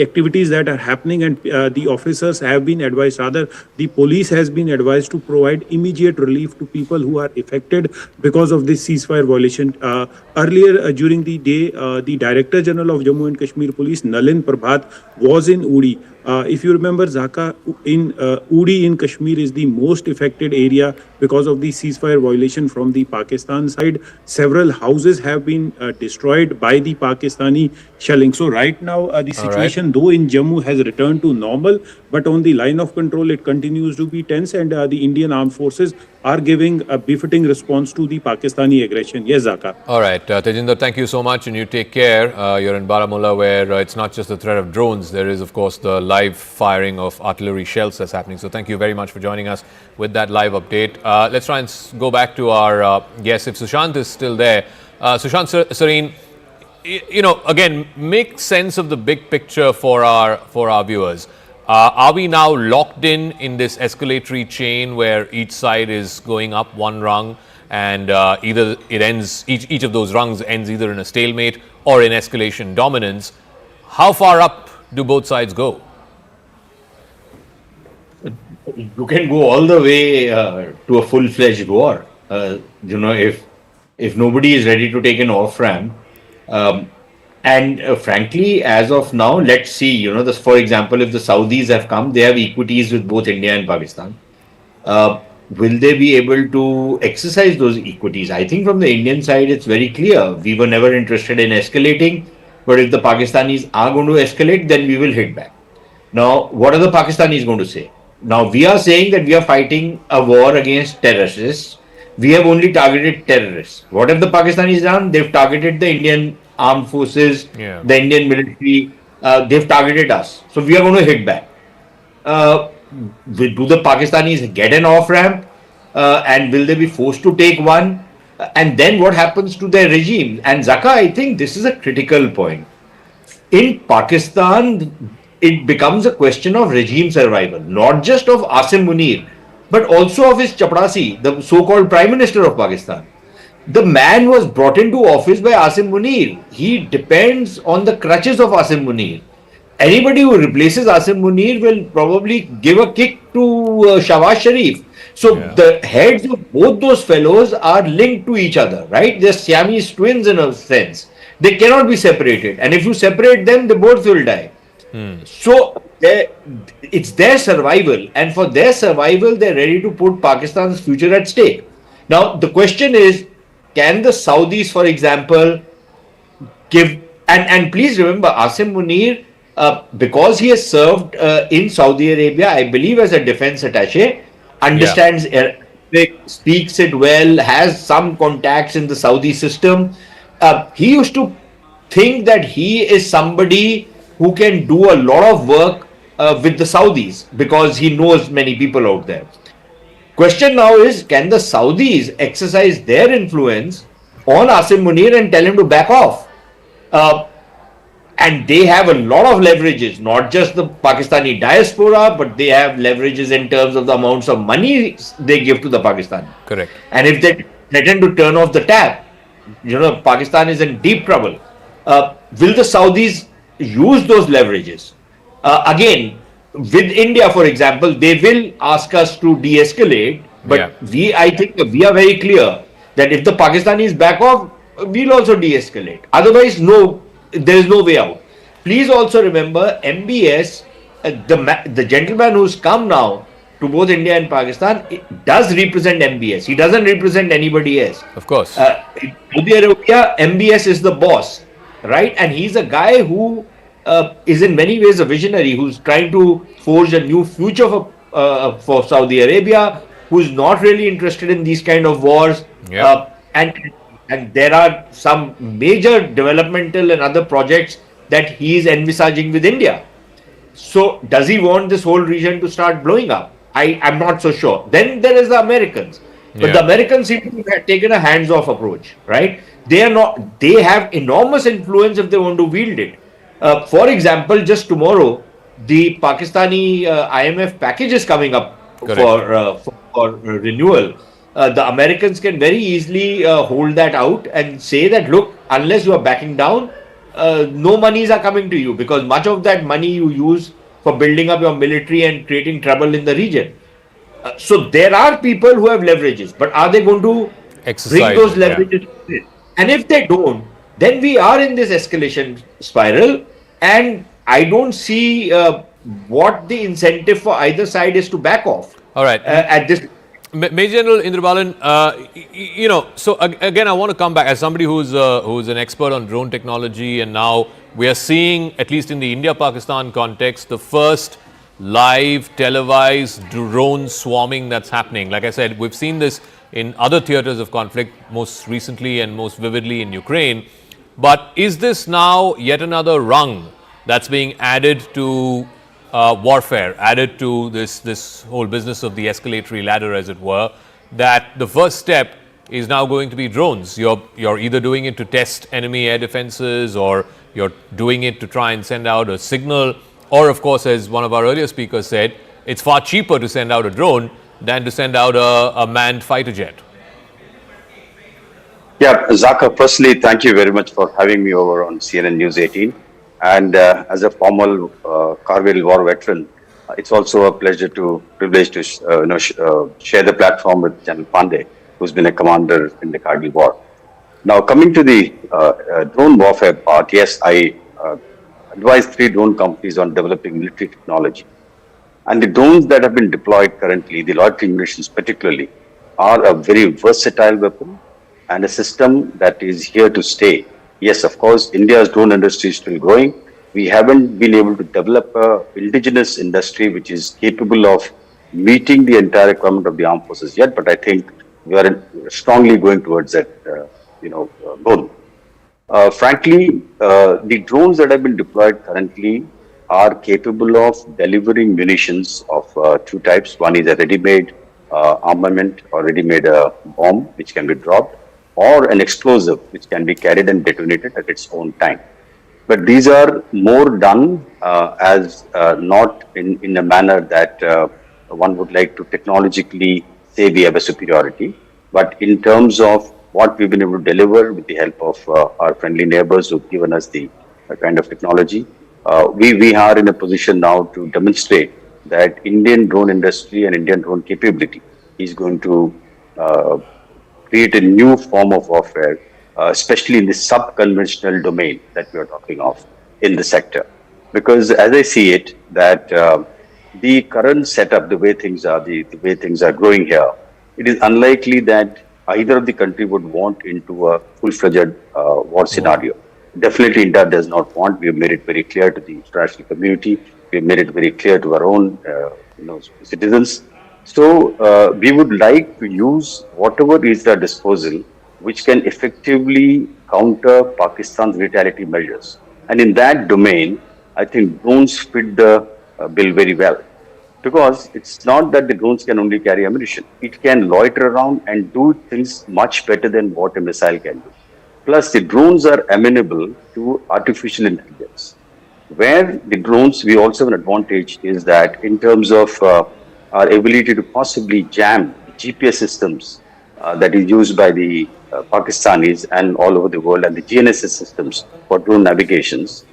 activities that are happening, and the officers have been advised, rather the police has been advised to provide immediate relief to people who are affected because of this ceasefire violation. Earlier during the day, the Director General of Jammu and Kashmir Police, Nalin Prabhat, was in Uri. If you remember, Zaka, in Uri in Kashmir is the most affected area because of the ceasefire violation from the Pakistan side. Several houses have been destroyed by the Pakistani shelling. So right now the situation, though in Jammu, has returned to normal, but on the line of control it continues to be tense, and the Indian Armed Forces are giving a befitting response to the Pakistani aggression. Yes, Zaka.
All right, Tajinder, thank you so much, and you take care. You're in Baramulla, where it's not just the threat of drones. There is, of course, the live firing of artillery shells that's happening. So thank you very much for joining us with that live update. Let's try and go back to our guest, if Sushant is still there. Sushant, Sareen, again, make sense of the big picture for our viewers. Are we now locked in this escalatory chain where each side is going up one rung, and either it ends, each of those rungs ends either in a stalemate or in escalation dominance? How far up do both sides go?
You can go all the way to a full-fledged war. If nobody is ready to take an off-ramp. And frankly, as of now, let's see, for example, if the Saudis have come, they have equities with both India and Pakistan. Will they be able to exercise those equities? I think from the Indian side, it's very clear. We were never interested in escalating, but if the Pakistanis are going to escalate, then we will hit back. Now, what are the Pakistanis going to say? Now, we are saying that we are fighting a war against terrorists. We have only targeted terrorists. What have the Pakistanis done? They've targeted the Indian armed forces, the Indian military. They've targeted us. So we are going to hit back. do the Pakistanis get an off ramp, and will they be forced to take one? And then what happens to their regime? And Zaka, I think this is a critical point. In Pakistan, it becomes a question of regime survival, not just of Asim Munir, but also of his Chaprasi, the so-called Prime Minister of Pakistan. The man was brought into office by Asim Munir. He depends on the crutches of Asim Munir. Anybody who replaces Asim Munir will probably give a kick to Shawaz Sharif. So the heads of both those fellows are linked to each other, right? They're Siamese twins in a sense. They cannot be separated. And if you separate them, they both will die. So it's their survival. And for their survival, they're ready to put Pakistan's future at stake. Now, the question is, can the Saudis, for example, give... And please remember, Asim Munir, because he has served in Saudi Arabia, I believe as a defense attaché, understands Arabic, speaks it well, has some contacts in the Saudi system. He used to think that he is somebody who can do a lot of work with the Saudis because he knows many people out there. Question now is, can the Saudis exercise their influence on Asim Munir and tell him to back off? And they have a lot of leverages, not just the Pakistani diaspora, but they have leverages in terms of the amounts of money they give to the Pakistani.
Correct.
And if they threaten to turn off the tap, Pakistan is in deep trouble. Will the Saudis use those leverages? Again, with India, for example, they will ask us to de-escalate, but I think we are very clear that if the Pakistanis back off, we'll also de-escalate. Otherwise, no. There is no way out. Please also remember, MBS, the gentleman who's come now to both India and Pakistan, does represent MBS. He doesn't represent anybody else.
Of course.
In Saudi Arabia, MBS is the boss, right? And he's a guy who is in many ways a visionary, who's trying to forge a new future for Saudi Arabia, who's not really interested in these kind of wars. And there are some major developmental and other projects that he is envisaging with India. So does he want this whole region to start blowing up? I'm not so sure. Then there is the Americans. But the Americans seem to have taken a hands-off approach, right? They have enormous influence if they want to wield it. For example, just tomorrow, the Pakistani IMF package is coming up for renewal. The Americans can very easily hold that out and say that, look, unless you are backing down, no monies are coming to you, because much of that money you use for building up your military and creating trouble in the region. So there are people who have leverages, but are they going to bring those leverages? And if they don't, then we are in this escalation spiral, and I don't see what the incentive for either side is to back off.
All right.
At this.
Major General Indrabalan, so again, I want to come back as somebody who's an expert on drone technology, and now we are seeing, at least in the India-Pakistan context, the first live televised drone swarming that's happening. Like I said, we've seen this in other theaters of conflict, most recently and most vividly in Ukraine. But is this now yet another rung that's being added to warfare, added to this whole business of the escalatory ladder, as it were, that the first step is now going to be drones? You're either doing it to test enemy air defenses, or you're doing it to try and send out a signal, or of course, as one of our earlier speakers said, it's far cheaper to send out a drone than to send out a manned fighter jet.
Yeah, Zaka, firstly, thank you very much for having me over on CNN News 18. And as a former Kargil war veteran, it's also a privilege to share the platform with General Pandey, who's been a commander in the Kargil war. Now, coming to the drone warfare part, yes, I advise 3 drone companies on developing military technology. And the drones that have been deployed currently, the loitering munitions particularly, are a very versatile weapon and a system that is here to stay. Yes, of course, India's drone industry is still growing. We haven't been able to develop an indigenous industry which is capable of meeting the entire requirement of the armed forces yet, but I think we are strongly going towards that, goal. Frankly, the drones that have been deployed currently are capable of delivering munitions of two types. One is a ready-made armament or ready-made bomb which can be dropped, or an explosive which can be carried and detonated at its own time. But these are more done as not in a manner that one would like to technologically say we have a superiority, but in terms of what we've been able to deliver with the help of our friendly neighbors who've given us the kind of technology, we are in a position now to demonstrate that Indian drone industry and Indian drone capability is going to create a new form of warfare, especially in the sub-conventional domain that we are talking of in the sector. Because as I see it, that the current setup, the way things are, the way things are growing here, it is unlikely that either of the country would want into a full-fledged war scenario. Definitely India does not want. We have made it very clear to the international community. We have made it very clear to our own citizens. So we would like to use whatever is at disposal which can effectively counter Pakistan's retaliating measures. And in that domain, I think drones fit the bill very well. Because it's not that the drones can only carry ammunition. It can loiter around and do things much better than what a missile can do. Plus, the drones are amenable to artificial intelligence. Where the drones, we also have an advantage is that in terms of our ability to possibly jam GPS systems that is used by the Pakistanis and all over the world, and the GNSS systems for drone navigations,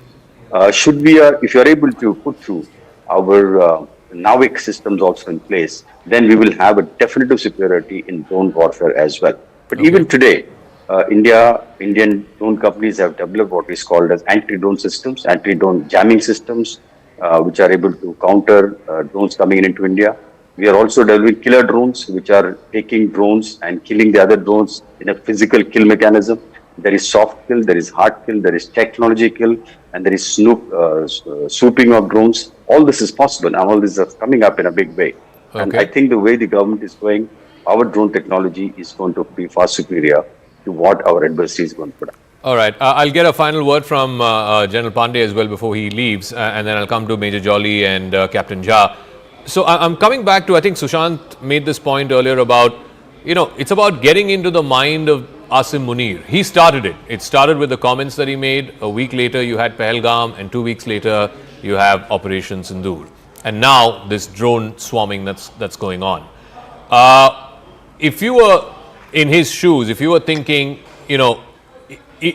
if you are able to put through our NAVIC systems also in place, then we will have a definitive superiority in drone warfare as well. But even today, Indian drone companies have developed what is called as anti-drone systems, anti-drone jamming systems, which are able to counter drones coming into India. We are also developing killer drones, which are taking drones and killing the other drones in a physical kill mechanism. There is soft kill, there is hard kill, there is technology kill, and there is swooping of drones. All this is possible, and all this is coming up in a big way. Okay. And I think the way the government is going, our drone technology is going to be far superior to what our adversary is going to put up.
All right. I'll get a final word from General Pandey as well before he leaves, and then I'll come to Major Jolly and Captain Jha. So I'm coming back to, I think Sushant made this point earlier about, it's about getting into the mind of Asim Munir. He started it. It started with the comments that he made. A week later, you had Pahalgam, and 2 weeks later, you have Operation Sindoor. And now, this drone swarming that's going on. If you were in his shoes, if you were thinking,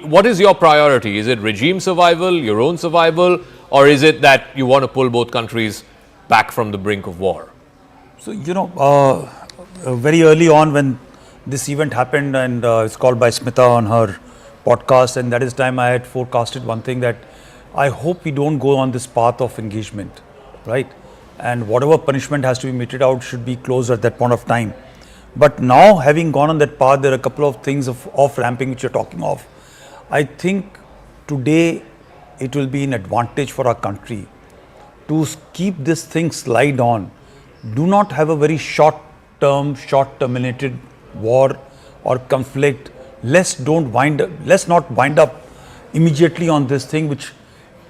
what is your priority? Is it regime survival, your own survival, or is it that you want to pull both countries back from the brink of war?
So, very early on when this event happened, and it's called by Smita on her podcast, and that is time I had forecasted one thing, that I hope we don't go on this path of engagement, right? And whatever punishment has to be meted out should be closed at that point of time. But now, having gone on that path, there are a couple of things of off-ramping which you're talking of. I think today it will be an advantage for our country to keep this thing slide on. Do not have a very short-term, short-terminated war or conflict. Let's not wind up immediately on this thing, which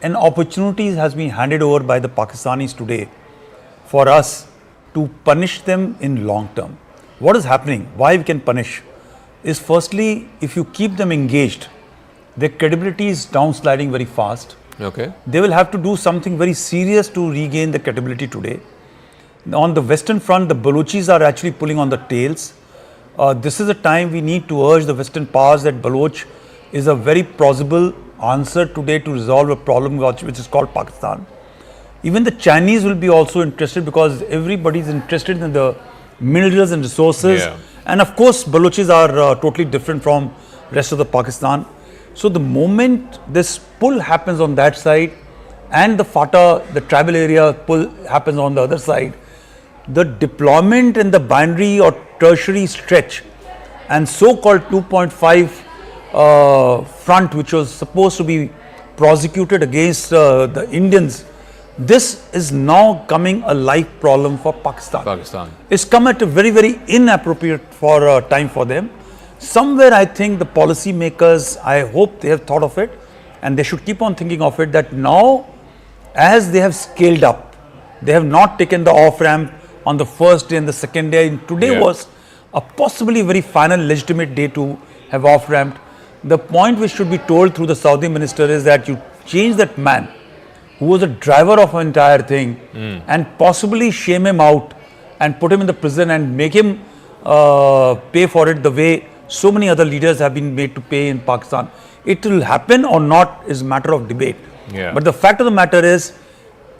an opportunity has been handed over by the Pakistanis today for us to punish them in long term. What is happening, why we can punish, is firstly, if you keep them engaged, their credibility is downsliding very fast.
Okay.
They will have to do something very serious to regain the credibility today. On the western front, the Balochis are actually pulling on the tails. This is a time we need to urge the western powers that Baloch is a very plausible answer today to resolve a problem which is called Pakistan. Even the Chinese will be also interested, because everybody is interested in the minerals and resources.
Yeah.
And of course, Balochis are totally different from rest of the Pakistan. So the moment this pull happens on that side, and the FATA, the tribal area pull happens on the other side, the deployment in the binary or tertiary stretch and so-called 2.5 front, which was supposed to be prosecuted against the Indians, this is now coming a life problem for Pakistan. It's come at a very, very inappropriate time for them. Somewhere I think the policy makers, I hope they have thought of it, and they should keep on thinking of it, that now as they have scaled up, they have not taken the off ramp on the first day and the second day. And today was a possibly very final legitimate day to have off ramped. The point which should be told through the Saudi minister is that you change that man who was a driver of an entire thing and possibly shame him out and put him in the prison and make him pay for it the way so many other leaders have been made to pay in Pakistan. It will happen or not is a matter of debate. But the fact of the matter is,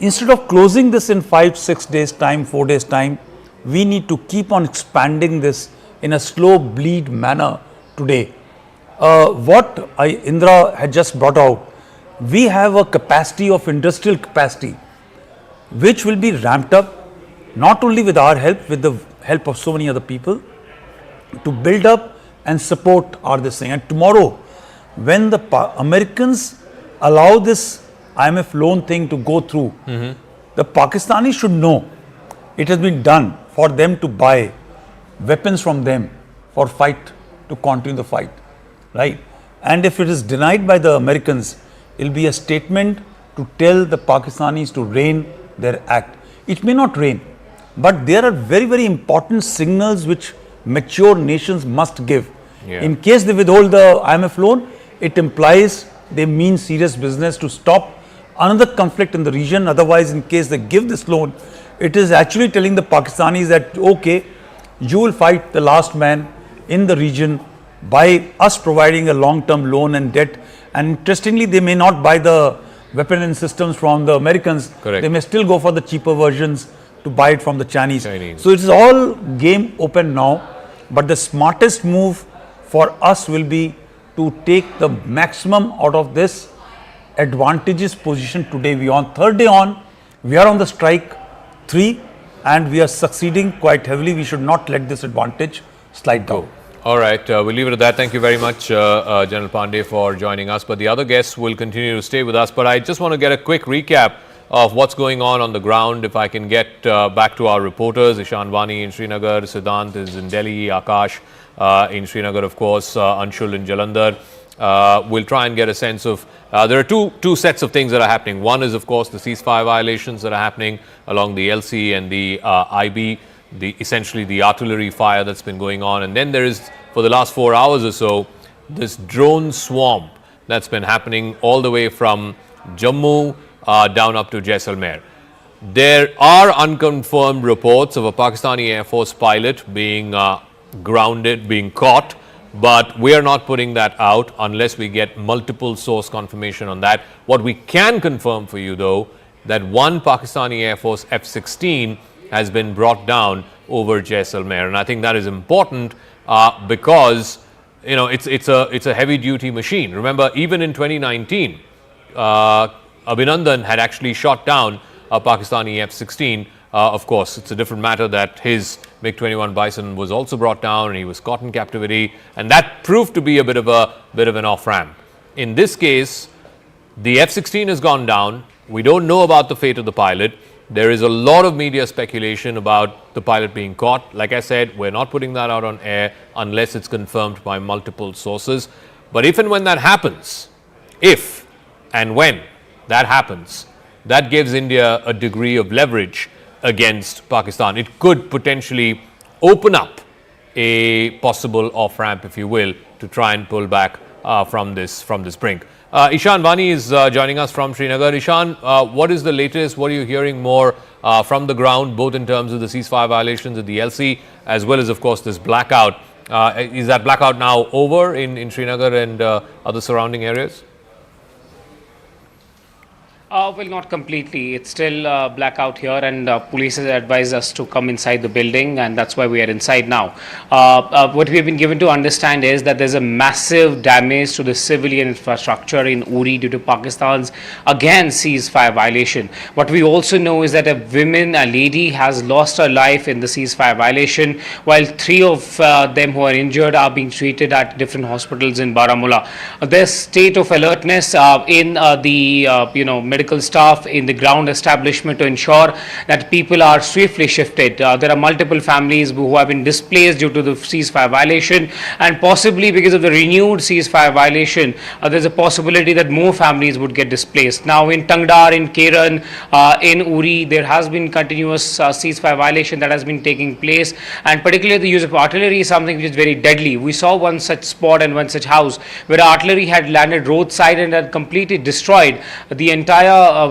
instead of closing this in 5-6 days time, 4 days time, we need to keep on expanding this in a slow bleed manner today. What Indra had just brought out, we have a capacity of industrial capacity which will be ramped up not only with our help, with the help of so many other people, to build up and support our this thing. And tomorrow, when the Americans allow this IMF loan thing to go through, the Pakistanis should know it has been done for them to buy weapons from them for fight, to continue the fight, right? And if it is denied by the Americans, it will be a statement to tell the Pakistanis to rein their act. It may not rain, but there are very, very important signals which mature nations must give. In case they withhold the IMF loan, it implies they mean serious business to stop another conflict in the region. Otherwise, in case they give this loan, it is actually telling the Pakistanis that, okay, you will fight the last man in the region by us providing a long-term loan and debt. And interestingly, they may not buy the weapon and systems from the Americans. They may still go for the cheaper versions to buy it from the Chinese. So it is all game open now. But the smartest move for us will be to take the maximum out of this advantageous position today. We are on third day on, we are on the strike 3 and we are succeeding quite heavily. We should not let this advantage slide down.
All right, we'll leave it at that. Thank you very much, General Pandey, for joining us. But the other guests will continue to stay with us. But I just want to get a quick recap of what's going on the ground. If I can get back to our reporters, Ishan Vani in Srinagar, Siddhant is in Delhi, Akash in Srinagar, of course, Anshul in Jalandhar. We'll try and get a sense of, there are two sets of things that are happening. One is, of course, the ceasefire violations that are happening along the LC and the IB, essentially the artillery fire that's been going on. And then there is, for the last 4 hours or so, this drone swarm that's been happening all the way from Jammu down up to Jaisalmer. There are unconfirmed reports of a Pakistani Air Force pilot being grounded, being caught, but we are not putting that out unless we get multiple source confirmation on that. What we can confirm for you, though, that one Pakistani Air Force F-16 has been brought down over Jaisalmer, and I think that is important because it's a heavy duty machine. Remember, even in 2019, Abhinandan had actually shot down a Pakistani F-16. Of course, it's a different matter that his MiG-21 Bison was also brought down and he was caught in captivity, and that proved to be a bit of an off-ramp. In this case, the F-16 has gone down. We don't know about the fate of the pilot. There is a lot of media speculation about the pilot being caught. Like I said, we're not putting that out on air unless it's confirmed by multiple sources. But if and when that happens, if and when that happens, that gives India a degree of leverage against Pakistan. It could potentially open up a possible off-ramp, if you will, to try and pull back from this brink. Ishan Vani is joining us from Srinagar. Ishan, what is the latest? What are you hearing more from the ground, both in terms of the ceasefire violations at the LC, as well as, of course, this blackout? Is that blackout now over in Srinagar and other surrounding areas?
Well, not completely. It's still blackout here, and police has advised us to come inside the building, and that's why we are inside now. What we have been given to understand is that there's a massive damage to the civilian infrastructure in Uri due to Pakistan's, again, ceasefire violation. What we also know is that a lady has lost her life in the ceasefire violation, while 3 of them who are injured are being treated at different hospitals in Baramulla. There's state of alertness in the middle medical staff in the ground establishment to ensure that people are swiftly shifted. There are multiple families who have been displaced due to the ceasefire violation, and possibly because of the renewed ceasefire violation, there's a possibility that more families would get displaced. Now in Tangdar, in Keran, in Uri, there has been continuous ceasefire violation that has been taking place, and particularly the use of artillery is something which is very deadly. We saw one such spot and one such house where artillery had landed roadside and had completely destroyed the entire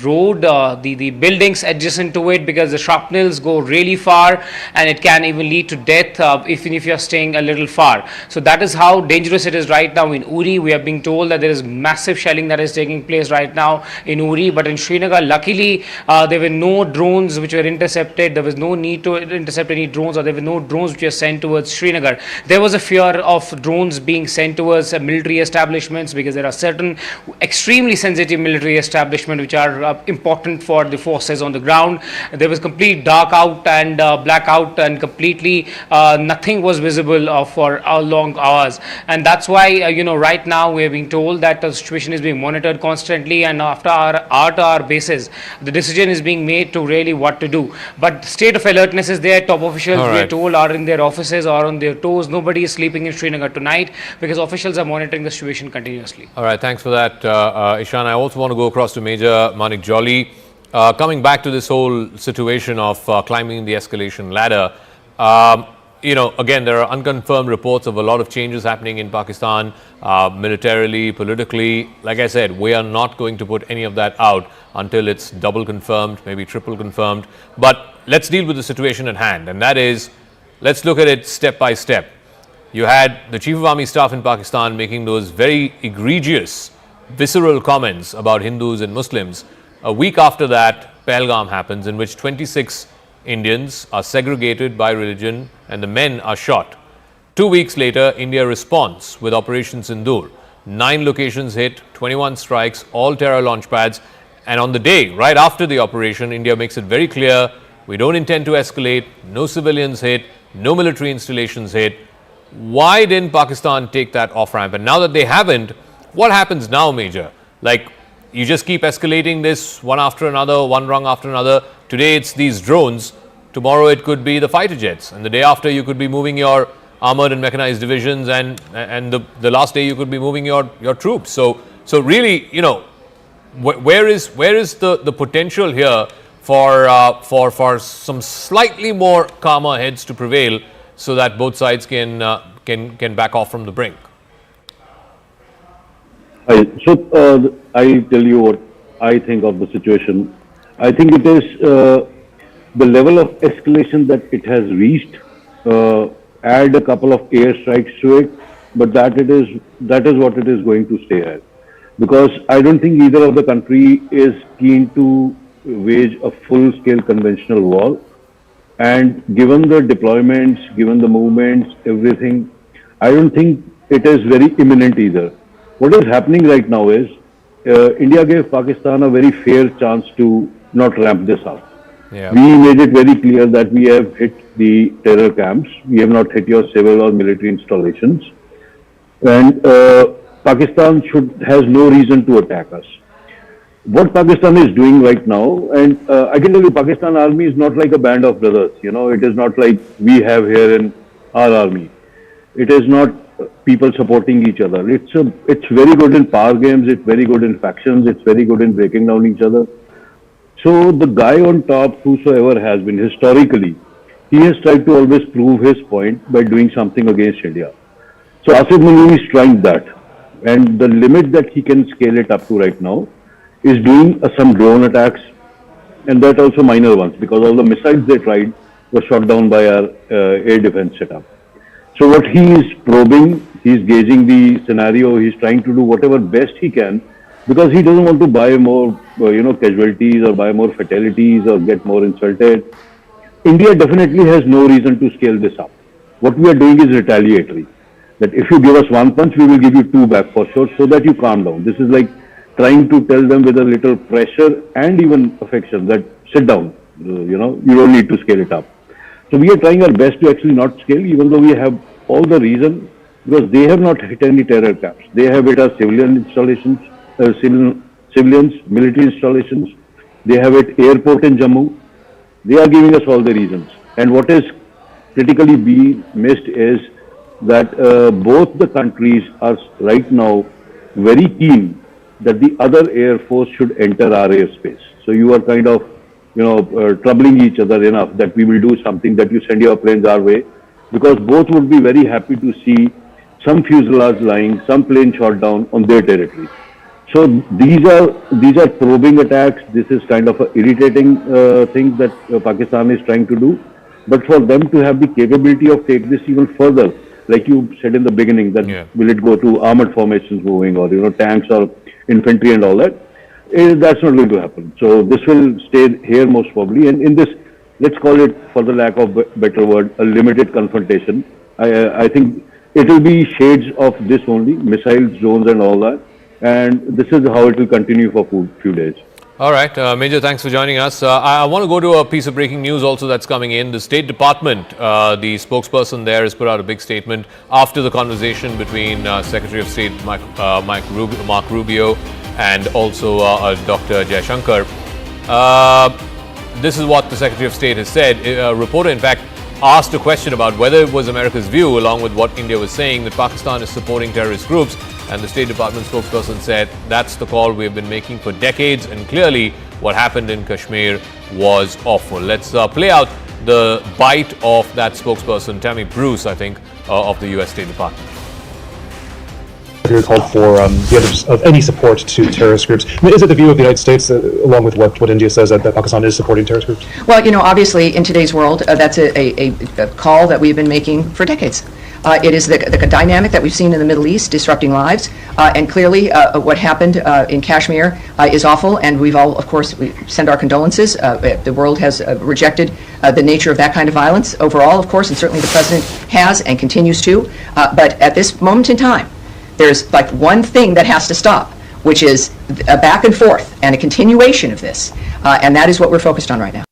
road, the buildings adjacent to it, because the shrapnels go really far and it can even lead to death even if you are staying a little far. So that is how dangerous it is right now in Uri. We are being told that there is massive shelling that is taking place right now in Uri, but in Srinagar, luckily there were no drones which were intercepted. There was no need to intercept any drones, or there were no drones which were sent towards Srinagar. There was a fear of drones being sent towards military establishments, because there are certain extremely sensitive military establishments which are important for the forces on the ground. There was complete dark out and blackout, and completely nothing was visible for long hours, and that's why right now we are being told that the situation is being monitored constantly, and after our hour basis the decision is being made to really what to do. But state of alertness is there. Top officials, we are told, are in their offices or on their toes. Nobody is sleeping in Srinagar tonight because officials are monitoring the situation continuously.
All right, thanks for that, Ishan. I also want to go across to Major Manik Jolly. Coming back to this whole situation of climbing the escalation ladder, again, there are unconfirmed reports of a lot of changes happening in Pakistan, militarily, politically. Like I said, we are not going to put any of that out until it's double confirmed, maybe triple confirmed. But let's deal with the situation at hand, and that is, let's look at it step by step. You had the Chief of Army Staff in Pakistan making those very egregious, visceral comments about Hindus and Muslims. A week after that, Pahalgam happens, in which 26 Indians are segregated by religion and the men are shot. 2 weeks later, India responds with Operation Sindoor. 9 locations hit, 21 strikes, all terror launch pads. And on the day, right after the operation, India makes it very clear, we don't intend to escalate, no civilians hit, no military installations hit. Why didn't Pakistan take that off-ramp? And now that they haven't, what happens now, Major? Like, you just keep escalating this one after another, one rung after another. Today it's these drones, tomorrow it could be the fighter jets, and the day after you could be moving your armored and mechanized divisions, and the last day you could be moving your troops. So really, where is the potential here for some slightly more calmer heads to prevail, so that both sides can back off from the brink?
So I tell you what I think of the situation. I think it is the level of escalation that it has reached. Add a couple of airstrikes to it, but that is what it is going to stay at. Because I don't think either of the country is keen to wage a full-scale conventional war. And given the deployments, given the movements, everything, I don't think it is very imminent either. What is happening right now is India gave Pakistan a very fair chance to not ramp this up.
Yeah.
We made it very clear that we have hit the terror camps. We have not hit your civil or military installations. And Pakistan has no reason to attack us. What Pakistan is doing right now, and I can tell you, Pakistan army is not like a band of brothers. It is not like we have here in our army. It is not people supporting each other. It's very good in power games. It's very good in factions. It's very good in breaking down each other. So the guy on top, whosoever has been historically, he has tried to always prove his point by doing something against India. So Asif Munir is trying that, and the limit that he can scale it up to right now is doing some drone attacks, and that also minor ones, because all the missiles they tried were shot down by our air defense setup. So what he is probing, he is gauging the scenario, he is trying to do whatever best he can, because he doesn't want to buy more casualties or buy more fatalities or get more insulted. India definitely has no reason to scale this up. What we are doing is retaliatory. That if you give us one punch, we will give you two back for sure, so that you calm down. This is like trying to tell them with a little pressure and even affection that sit down, you don't need to scale it up. So we are trying our best to actually not scale, even though we have all the reason, because they have not hit any terror camps. They have hit our civilian installations, civilians, military installations. They have an airport in Jammu. They are giving us all the reasons. And what is critically being missed is that both the countries are right now very keen that the other air force should enter our airspace. So you are kind of, troubling each other enough that we will do something, that you send your planes our way, because both would be very happy to see some fuselage lying, some plane shot down on their territory. So these are probing attacks. This is kind of an irritating thing that Pakistan is trying to do. But for them to have the capability of take this even further, like you said in the beginning, that will it go to armored formations moving or tanks or infantry and all that, that's not going to happen. So this will stay here most probably. And in this, let's call it, for the lack of better word, a limited confrontation. I think it will be shades of this only, missile zones and all that. And this is how it will continue for few days.
All right, Major, thanks for joining us. I want to go to a piece of breaking news also that's coming in. The State Department, the spokesperson there has put out a big statement after the conversation between Secretary of State Mark Rubio and also Dr. Jaishankar. This is what the Secretary of State has said. A reporter, in fact, asked a question about whether it was America's view, along with what India was saying, that Pakistan is supporting terrorist groups. And the State Department spokesperson said that's the call we have been making for decades, and clearly what happened in Kashmir was awful. Let's play out the bite of that spokesperson, Tammy Bruce, I think, of the US State Department.
Here called for the other of any support to terrorist groups. I mean, is it the view of the United States, along with what India says, that Pakistan is supporting terrorist groups?
Well, obviously in today's world, that's a call that we've been making for decades. It is the dynamic that we've seen in the Middle East disrupting lives, and clearly what happened in Kashmir is awful, and we've all, of course, we send our condolences. The world has rejected the nature of that kind of violence overall, of course, and certainly the President has and continues to. But at this moment in time, there's like one thing that has to stop, which is a back and forth and a continuation of this, and that is what we're focused on right now.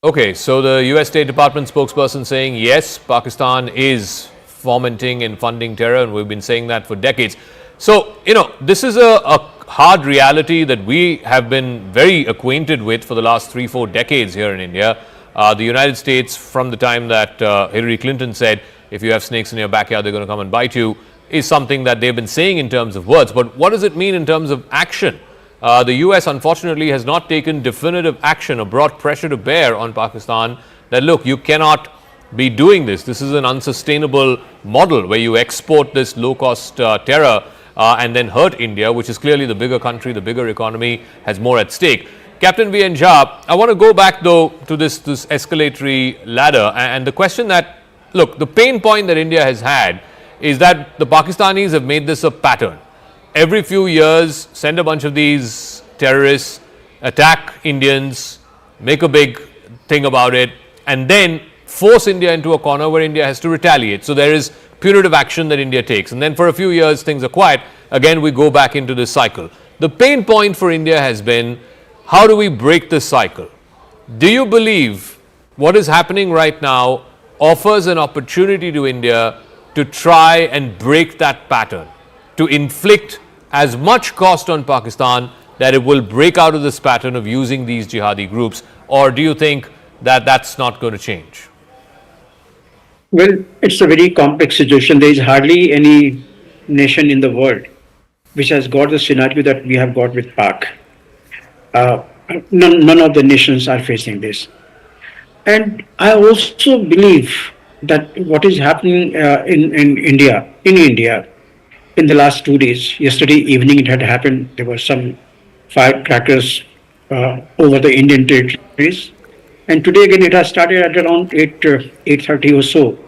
Okay, so the US State Department spokesperson saying, yes, Pakistan is fomenting and funding terror, and we've been saying that for decades. So, this is a hard reality that we have been very acquainted with for the last 3-4 decades here in India. The United States, from the time that Hillary Clinton said, if you have snakes in your backyard, they're going to come and bite you, is something that they've been saying in terms of words. But what does it mean in terms of action? The US, unfortunately, has not taken definitive action or brought pressure to bear on Pakistan that, look, you cannot be doing this. This is an unsustainable model where you export this low-cost terror and then hurt India, which is clearly the bigger country, the bigger economy, has more at stake. Captain V.N. Jha, I want to go back, though, to this escalatory ladder. And the question that, look, the pain point that India has had is that the Pakistanis have made this a pattern. Every few years, send a bunch of these terrorists, attack Indians, make a big thing about it, and then force India into a corner where India has to retaliate. So there is punitive action that India takes. And then for a few years, things are quiet. Again, we go back into this cycle. The pain point for India has been, how do we break this cycle? Do you believe what is happening right now offers an opportunity to India to try and break that pattern, to inflict as much cost on Pakistan that it will break out of this pattern of using these jihadi groups? Or do you think that that's not going to change?
Well, it's a very complex situation. There is hardly any nation in the world which has got the scenario that we have got with Pak. None of the nations are facing this. And I also believe that what is happening in India, in the last 2 days, yesterday evening it had happened, there were some firecrackers over the Indian territories. And today again it has started at around 8:30 or so.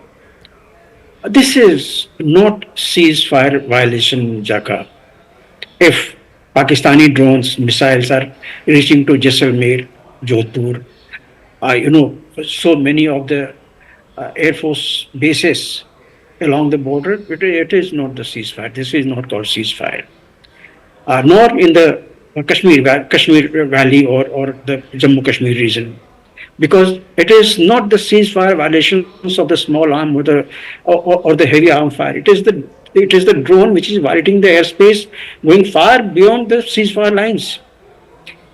This is not ceasefire violation, Jaka. If Pakistani drones, missiles are reaching to Jaisalmer, Jodhpur, so many of the Air Force bases along the border, it is not the ceasefire. This is not called ceasefire. Nor in the Kashmir Valley or the Jammu Kashmir region. Because it is not the ceasefire violations of the small arm or the heavy arm fire. It is the It is the drone which is violating the airspace, going far beyond the ceasefire lines.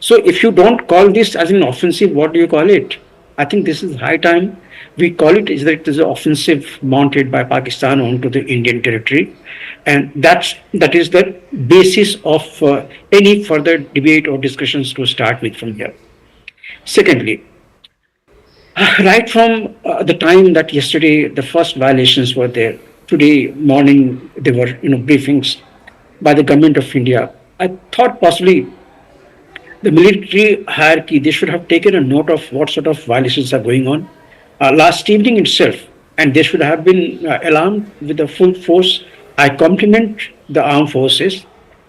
So if you don't call this as an offensive, what do you call it? I think this is high time we call it is that it is an offensive mounted by Pakistan onto the Indian territory, and that is the basis of any further debate or discussions to start with from here. Secondly, right from the time that yesterday the first violations were there, today morning there were briefings by the government of India. I thought possibly the military hierarchy, they should have taken a note of what sort of violations are going on. Last evening itself, and they should have been alarmed with the full force. I compliment the armed forces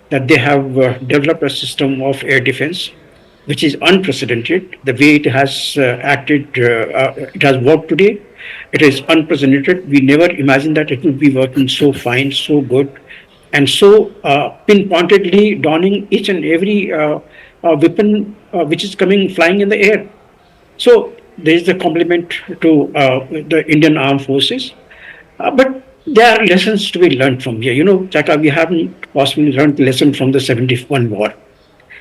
that they have developed a system of air defense, which is unprecedented. The way it has acted, it has worked today. It is unprecedented. We never imagined that it would be working so fine, so good, and so pinpointedly donning each and every weapon which is coming flying in the air. So there is a compliment to the Indian armed forces, but there are lessons to be learned from here. Chaka, we haven't possibly learned the lesson from the 71 war.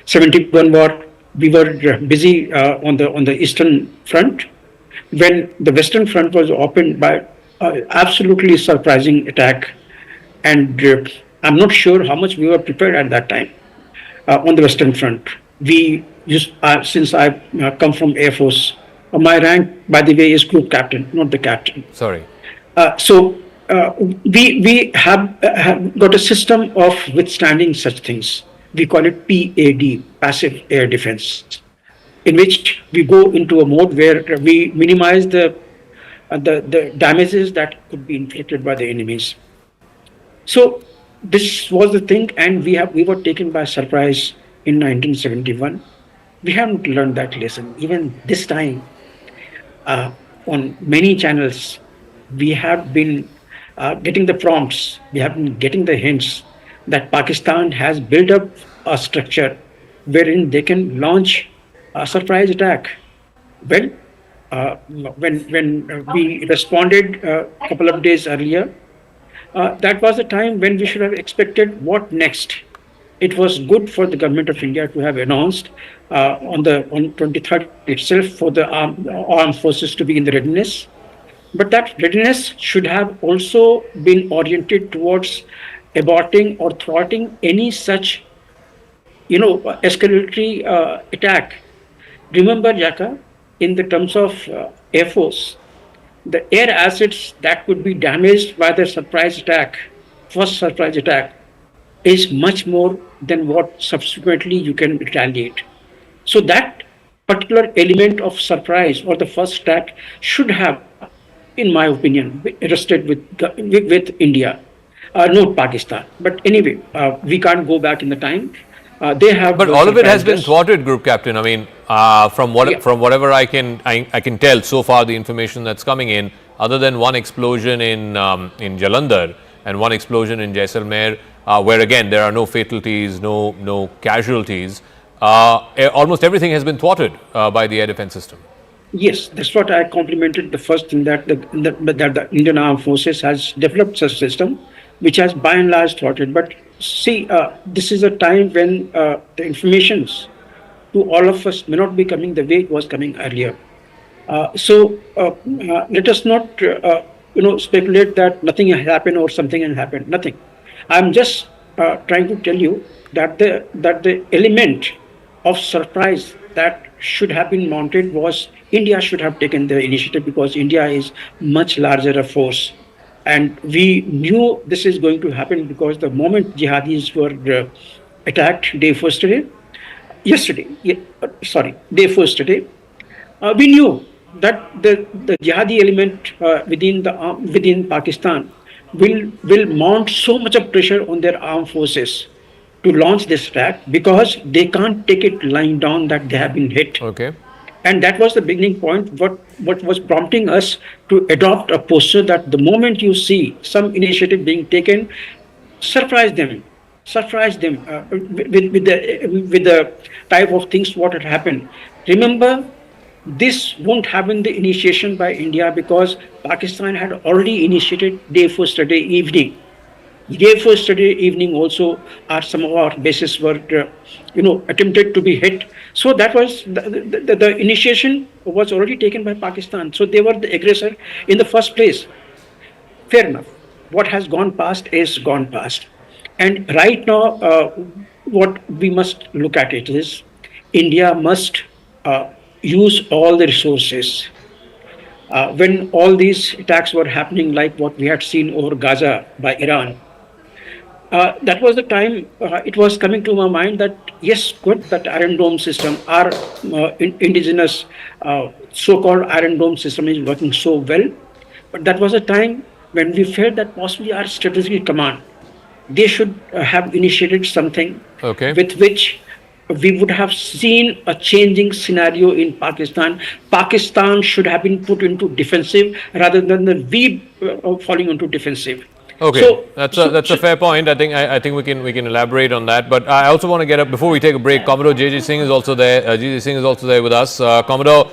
71 war, we were busy on the Eastern Front when the Western Front was opened by absolutely surprising attack, and I'm not sure how much we were prepared at that time on the Western Front. We used, since I come from Air Force, my rank, by the way, is group captain, not the captain.
Sorry.
So we have got a system of withstanding such things. We call it PAD, passive air defense, in which we go into a mode where we minimize the damages that could be inflicted by the enemies. So this was the thing, and we were taken by surprise in 1971. We haven't learned that lesson. Even this time, on many channels, we have been getting the prompts, we have been getting the hints that Pakistan has built up a structure wherein they can launch a surprise attack. Well, when we responded a couple of days earlier, that was the time when we should have expected what next. It was good for the government of India to have announced on 23rd itself for the armed forces to be in the readiness. But that readiness should have also been oriented towards aborting or thwarting any such, escalatory attack. Remember, Jaka, in the terms of Air Force, the air assets that could be damaged by the surprise attack, first surprise attack, is much more than what subsequently you can retaliate. So that particular element of surprise or the first attack should have, in my opinion, rested with India, not Pakistan. But anyway, we can't go back in the time. They have.
But all of it has been thwarted, Group Captain. I mean, from whatever I can tell so far, the information that's coming in, other than one explosion in Jalandhar and one explosion in Jaisalmer, where again there are no fatalities, no casualties. Almost everything has been thwarted by the air defense system.
Yes, that's what I complimented. The first thing that the Indian Armed Forces has developed such a system, which has by and large thwarted. But see, this is a time when the informations to all of us may not be coming the way it was coming earlier. So let us not speculate that nothing has happened or something has happened. Nothing. I'm just trying to tell you that the element of surprise that should have been mounted was India should have taken the initiative, because India is much larger a force. And we knew this is going to happen because the moment jihadis were attacked day first today, we knew that the jihadi element within Pakistan will mount so much of pressure on their armed forces to launch this attack, because they can't take it lying down that they have been hit.
Okay.
And that was the beginning point, what was prompting us to adopt a posture that the moment you see some initiative being taken, surprise them with the type of things what had happened. Remember, this won't have been the initiation by India, because Pakistan had already initiated day first, day evening. Day first yesterday evening also, some of our bases were, attempted to be hit. So that was the initiation was already taken by Pakistan. So they were the aggressor in the first place. Fair enough. What has gone past is gone past. And right now, what we must look at it is India must use all the resources. When all these attacks were happening, like what we had seen over Gaza by Iran, that was the time it was coming to my mind that yes, good, that Iron Dome system, our indigenous so-called Iron Dome system is working so well. But that was a time when we felt that possibly our strategic command, they should have initiated something with which we would have seen a changing scenario in Pakistan. Pakistan should have been put into defensive rather than we falling into defensive.
Okay,
So,
that's a fair point. I think we can elaborate on that. But I also want to get up before we take a break. Commodore JJ Singh is also there. JJ Singh is also there with us. Commodore,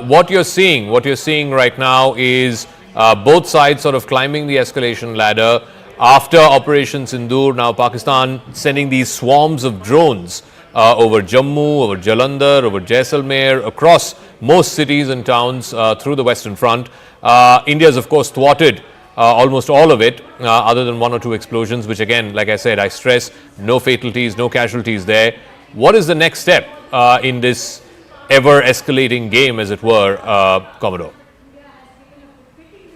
what you're seeing right now is both sides sort of climbing the escalation ladder. After Operation Sindoor, now Pakistan sending these swarms of drones over Jammu, over Jalandhar, over Jaisalmer, across most cities and towns through the Western Front. India has, of course, thwarted almost all of it, other than one or two explosions, which again, like I said, I stress, no fatalities, no casualties there. What is the next step in this ever-escalating game, as it were, Commodore?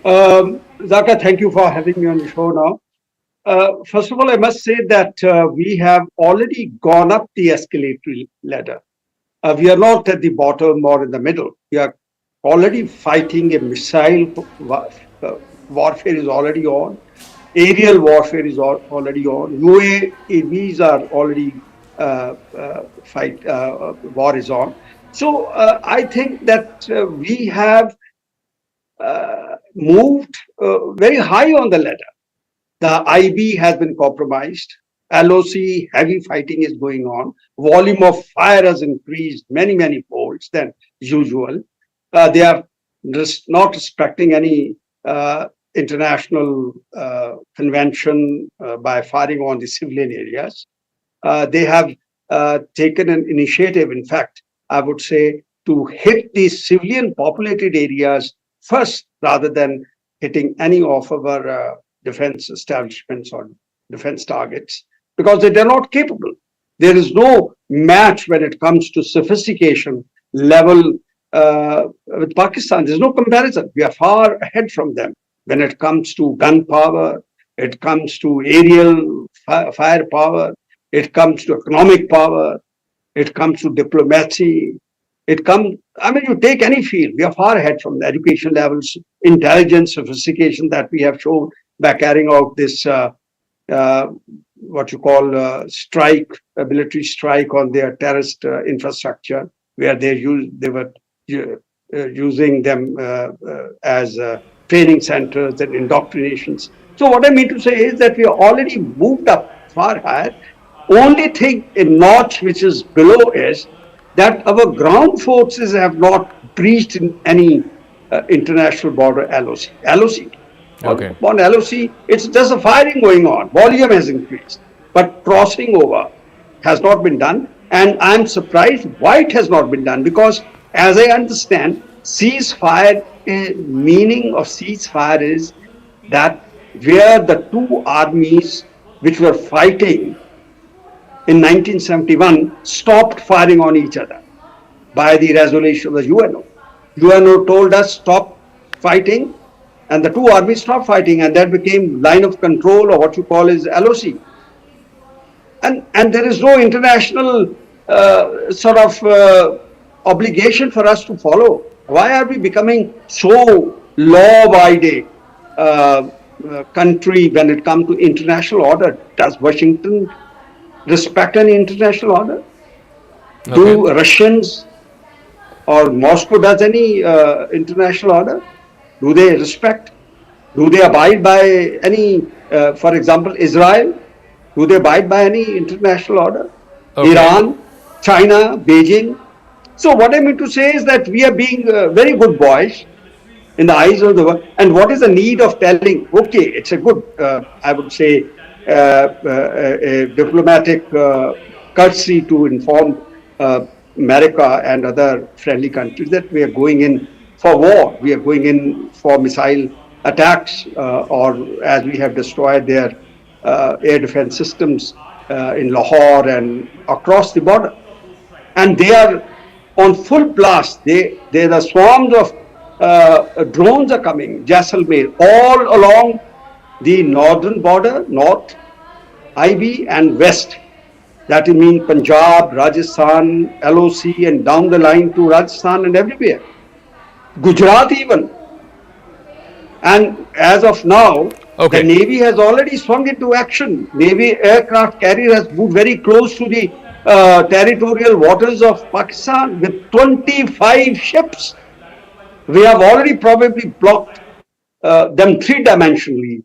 Zaka, thank you for having me on the show now. First of all, I must say that we have already gone up the escalatory ladder. We are not at the bottom or in the middle. We are already fighting a missile warfare is already on. Aerial warfare is already on. UAVs are already war is on. So I think that we have moved very high on the ladder. The IB has been compromised. LOC, heavy fighting is going on. Volume of fire has increased many folds than usual. They are just not respecting any international convention by firing on the civilian areas. They have taken an initiative, in fact, I would say, to hit these civilian populated areas first rather than hitting any of our defense establishments or defense targets, because they're not capable. There is no match when it comes to sophistication level with Pakistan. There's no comparison. We are far ahead from them when it comes to gun power, it comes to aerial firepower, it comes to economic power, it comes to diplomacy. You take any field, we are far ahead from the education levels, intelligence, sophistication that we have shown by carrying out this, what you call strike, a military strike on their terrorist infrastructure, where they were using them as training centers and indoctrinations. So what I mean to say is that we are already moved up far higher. Only thing, a notch which is below is that our ground forces have not breached in any international border LOC.
Okay.
On LOC, it's just a firing going on. Volume has increased, but crossing over has not been done. And I'm surprised why it has not been done, because as I understand, ceasefire, meaning of ceasefire is that where the two armies which were fighting in 1971 stopped firing on each other by the resolution of the UNO. UNO told us stop fighting, and the two armies stopped fighting, and that became line of control, or what you call is LOC. And there is no international obligation for us to follow. Why are we becoming so law-abiding country when it comes to international order? Does Washington respect any international order? Okay. Do Russians or Moscow does any international order? Do they respect? Do they abide by any, for example, Israel? Do they abide by any international order? Okay. Iran, China, Beijing. So what I mean to say is that we are being very good boys in the eyes of the world. And what is the need of telling, okay, it's a good, I would say, a diplomatic courtesy to inform America and other friendly countries that we are going in for war. We are going in for missile attacks, or as we have destroyed their air defense systems in Lahore and across the border. And they are on full blast. There are swarms of drones are coming, Jaisalmer, all along the northern border, north, IB, and west. That means Punjab, Rajasthan, LOC, and down the line to Rajasthan and everywhere. Gujarat even. And as of now, the Navy has already swung into action. Navy aircraft carrier has moved very close to the territorial waters of Pakistan with 25 ships. We have already probably blocked them three-dimensionally.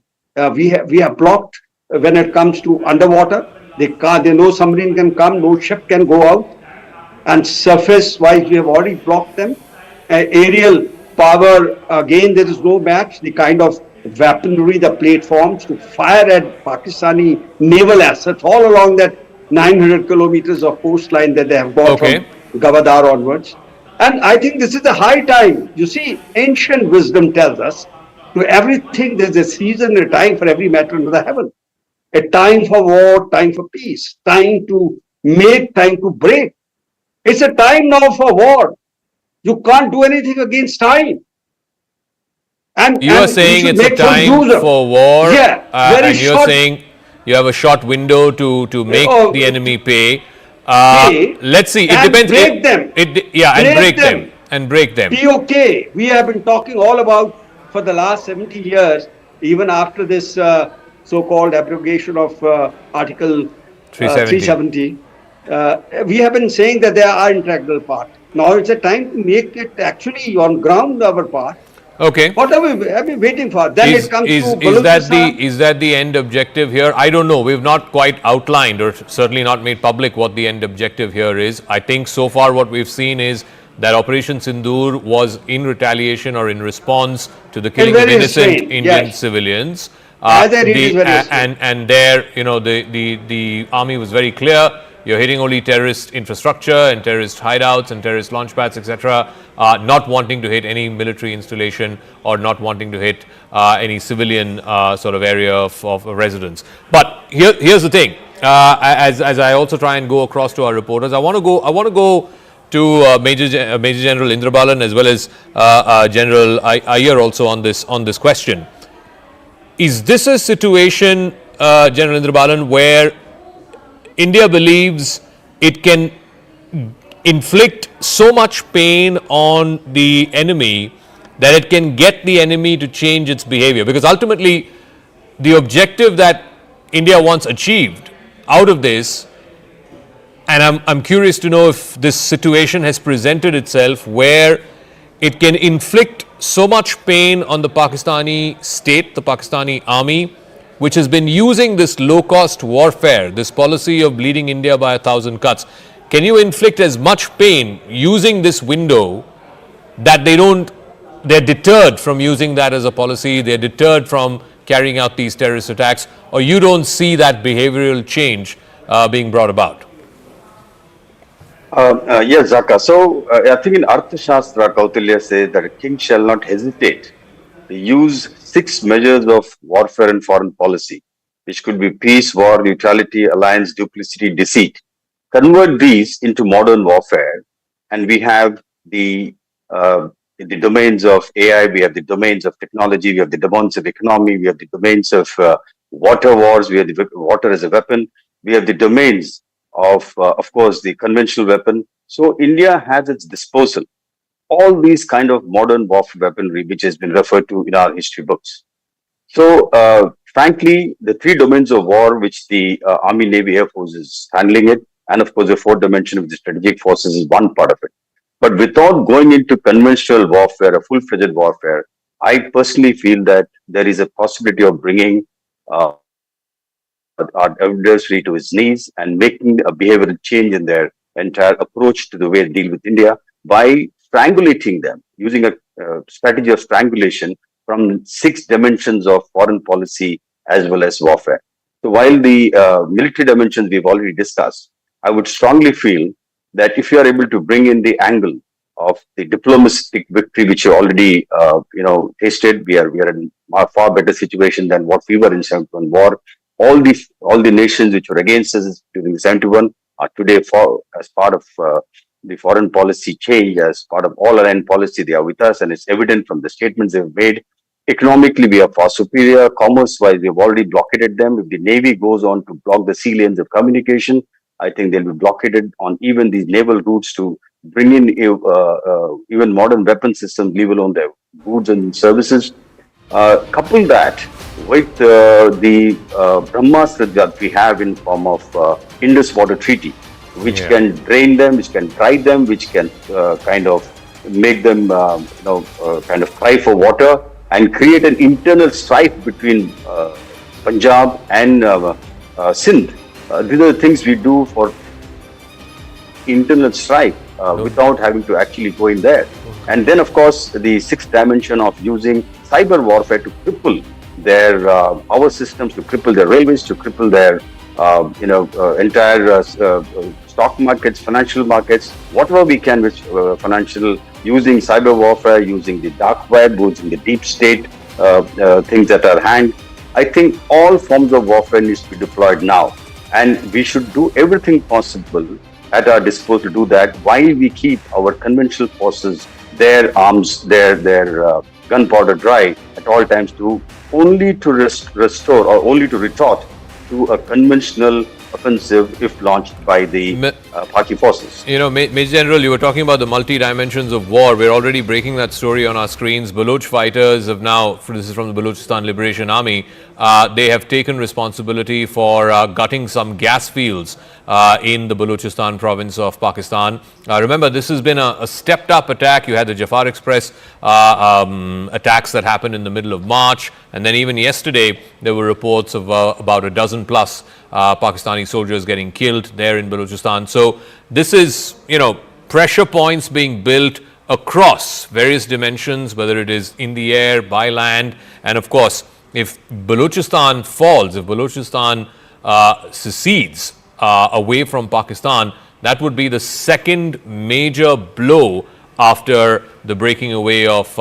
We have blocked when it comes to underwater. They know submarine can come, no ship can go out. And surface-wise, we have already blocked them. Aerial power, again, there is no match. The kind of weaponry, the platforms to fire at Pakistani naval assets all along that 900 kilometers of coastline that they have got from Gavadar onwards. And I think this is a high time. You see, ancient wisdom tells us to everything there's a season, a time for every matter under the heaven. A time for war, time for peace, time to make, time to break. It's a time now for war. You can't do anything against time. And
you are saying it's a time for war, and you're saying you have a short window to make the enemy pay. Let's see. It depends.
Break them.
And break them.
POK. We have been talking all about for the last 70 years, even after this so-called abrogation of Article 370. We have been saying that they are integral part. Now it's a time to make it actually on ground our part.
Okay.
What are we waiting for? Then it comes to
is that the end objective here? I don't know. We've not quite outlined or certainly not made public what the end objective here is. I think so far what we've seen is that Operation Sindoor was in retaliation or in response to the killing of innocent Indian civilians. And there, you know, the army was very clear. You're hitting only terrorist infrastructure and terrorist hideouts and terrorist launch pads, etc., not wanting to hit any military installation or not wanting to hit any civilian sort of area of residence. But here's the thing. As I also try and go across to our reporters, I want to go to Major General Indrabalan as well as General Iyer also on this question. Is this a situation, General Indrabalan, where India believes it can inflict so much pain on the enemy that it can get the enemy to change its behavior? Because ultimately, the objective that India once achieved out of this, and I'm curious to know if this situation has presented itself where it can inflict so much pain on the Pakistani state, the Pakistani army, which has been using this low-cost warfare, this policy of bleeding India by 1,000 cuts. Can you inflict as much pain using this window that they're deterred from using that as a policy, they're deterred from carrying out these terrorist attacks, or you don't see that behavioral change being brought about?
Yes, Zaka. So I think in Arthashastra, Kautilya says that a king shall not hesitate to use 6 measures of warfare and foreign policy, which could be peace, war, neutrality, alliance, duplicity, deceit. Convert these into modern warfare, and we have the domains of AI, we have the domains of technology, we have the domains of economy, we have the domains of water wars, we have the water as a weapon, we have the domains of course, the conventional weapon. So India has its disposal all these kind of modern warfare weaponry, which has been referred to in our history books. So, frankly, the 3 domains of war, which the Army, Navy, Air Force is handling it, and of course, the 4th dimension of the strategic forces is one part of it. But without going into conventional warfare, a full-fledged warfare, I personally feel that there is a possibility of bringing our adversary to his knees and making a behavioral change in their entire approach to the way they deal with India by strangulating them, using a strategy of strangulation from 6 dimensions of foreign policy as well as warfare. So while the military dimensions we've already discussed, I would strongly feel that if you are able to bring in the angle of the diplomatic victory, which you already tasted, we are in a far better situation than what we were in 71 war. All the nations which were against us during 71 are today as part of the foreign policy change, as part of all aligned policy. They are with us, and it's evident from the statements they've made. Economically, we are far superior. Commerce-wise, we have already blockaded them. If the Navy goes on to block the sea lanes of communication, I think they'll be blockaded on even these naval routes to bring in even modern weapon systems, leave alone their goods and services. Couple that with the Brahmastra that we have in form of Indus Water Treaty, which can drain them, which can dry them, which can kind of make them kind of cry for water and create an internal strife between Punjab and Sindh. These are the things we do for internal strife without having to actually go in there. And then, of course, the sixth dimension of using cyber warfare to cripple their power systems, to cripple their railways, to cripple their entire stock markets, financial markets, whatever we can with financial, using cyber warfare, using the dark web, using the deep state things at our hand. I think all forms of warfare needs to be deployed now, and we should do everything possible at our disposal to do that, while we keep our conventional forces, their arms, their gunpowder dry at all times, to only to restore or only to retort to a conventional offensive if launched by the Paki forces.
You know, Major General, you were talking about the multi-dimensions of war. We're already breaking that story on our screens. Baloch fighters have now, this is from the Balochistan Liberation Army, they have taken responsibility for gutting some gas fields in the Balochistan province of Pakistan. Remember, this has been a stepped up attack. You had the Jafar Express attacks that happened in the middle of March, and then even yesterday there were reports of about a dozen plus Pakistani soldiers getting killed there in Balochistan. So this is, pressure points being built across various dimensions, whether it is in the air, by land, and of course, if Balochistan falls, if Balochistan secedes away from Pakistan, that would be the second major blow after the breaking away of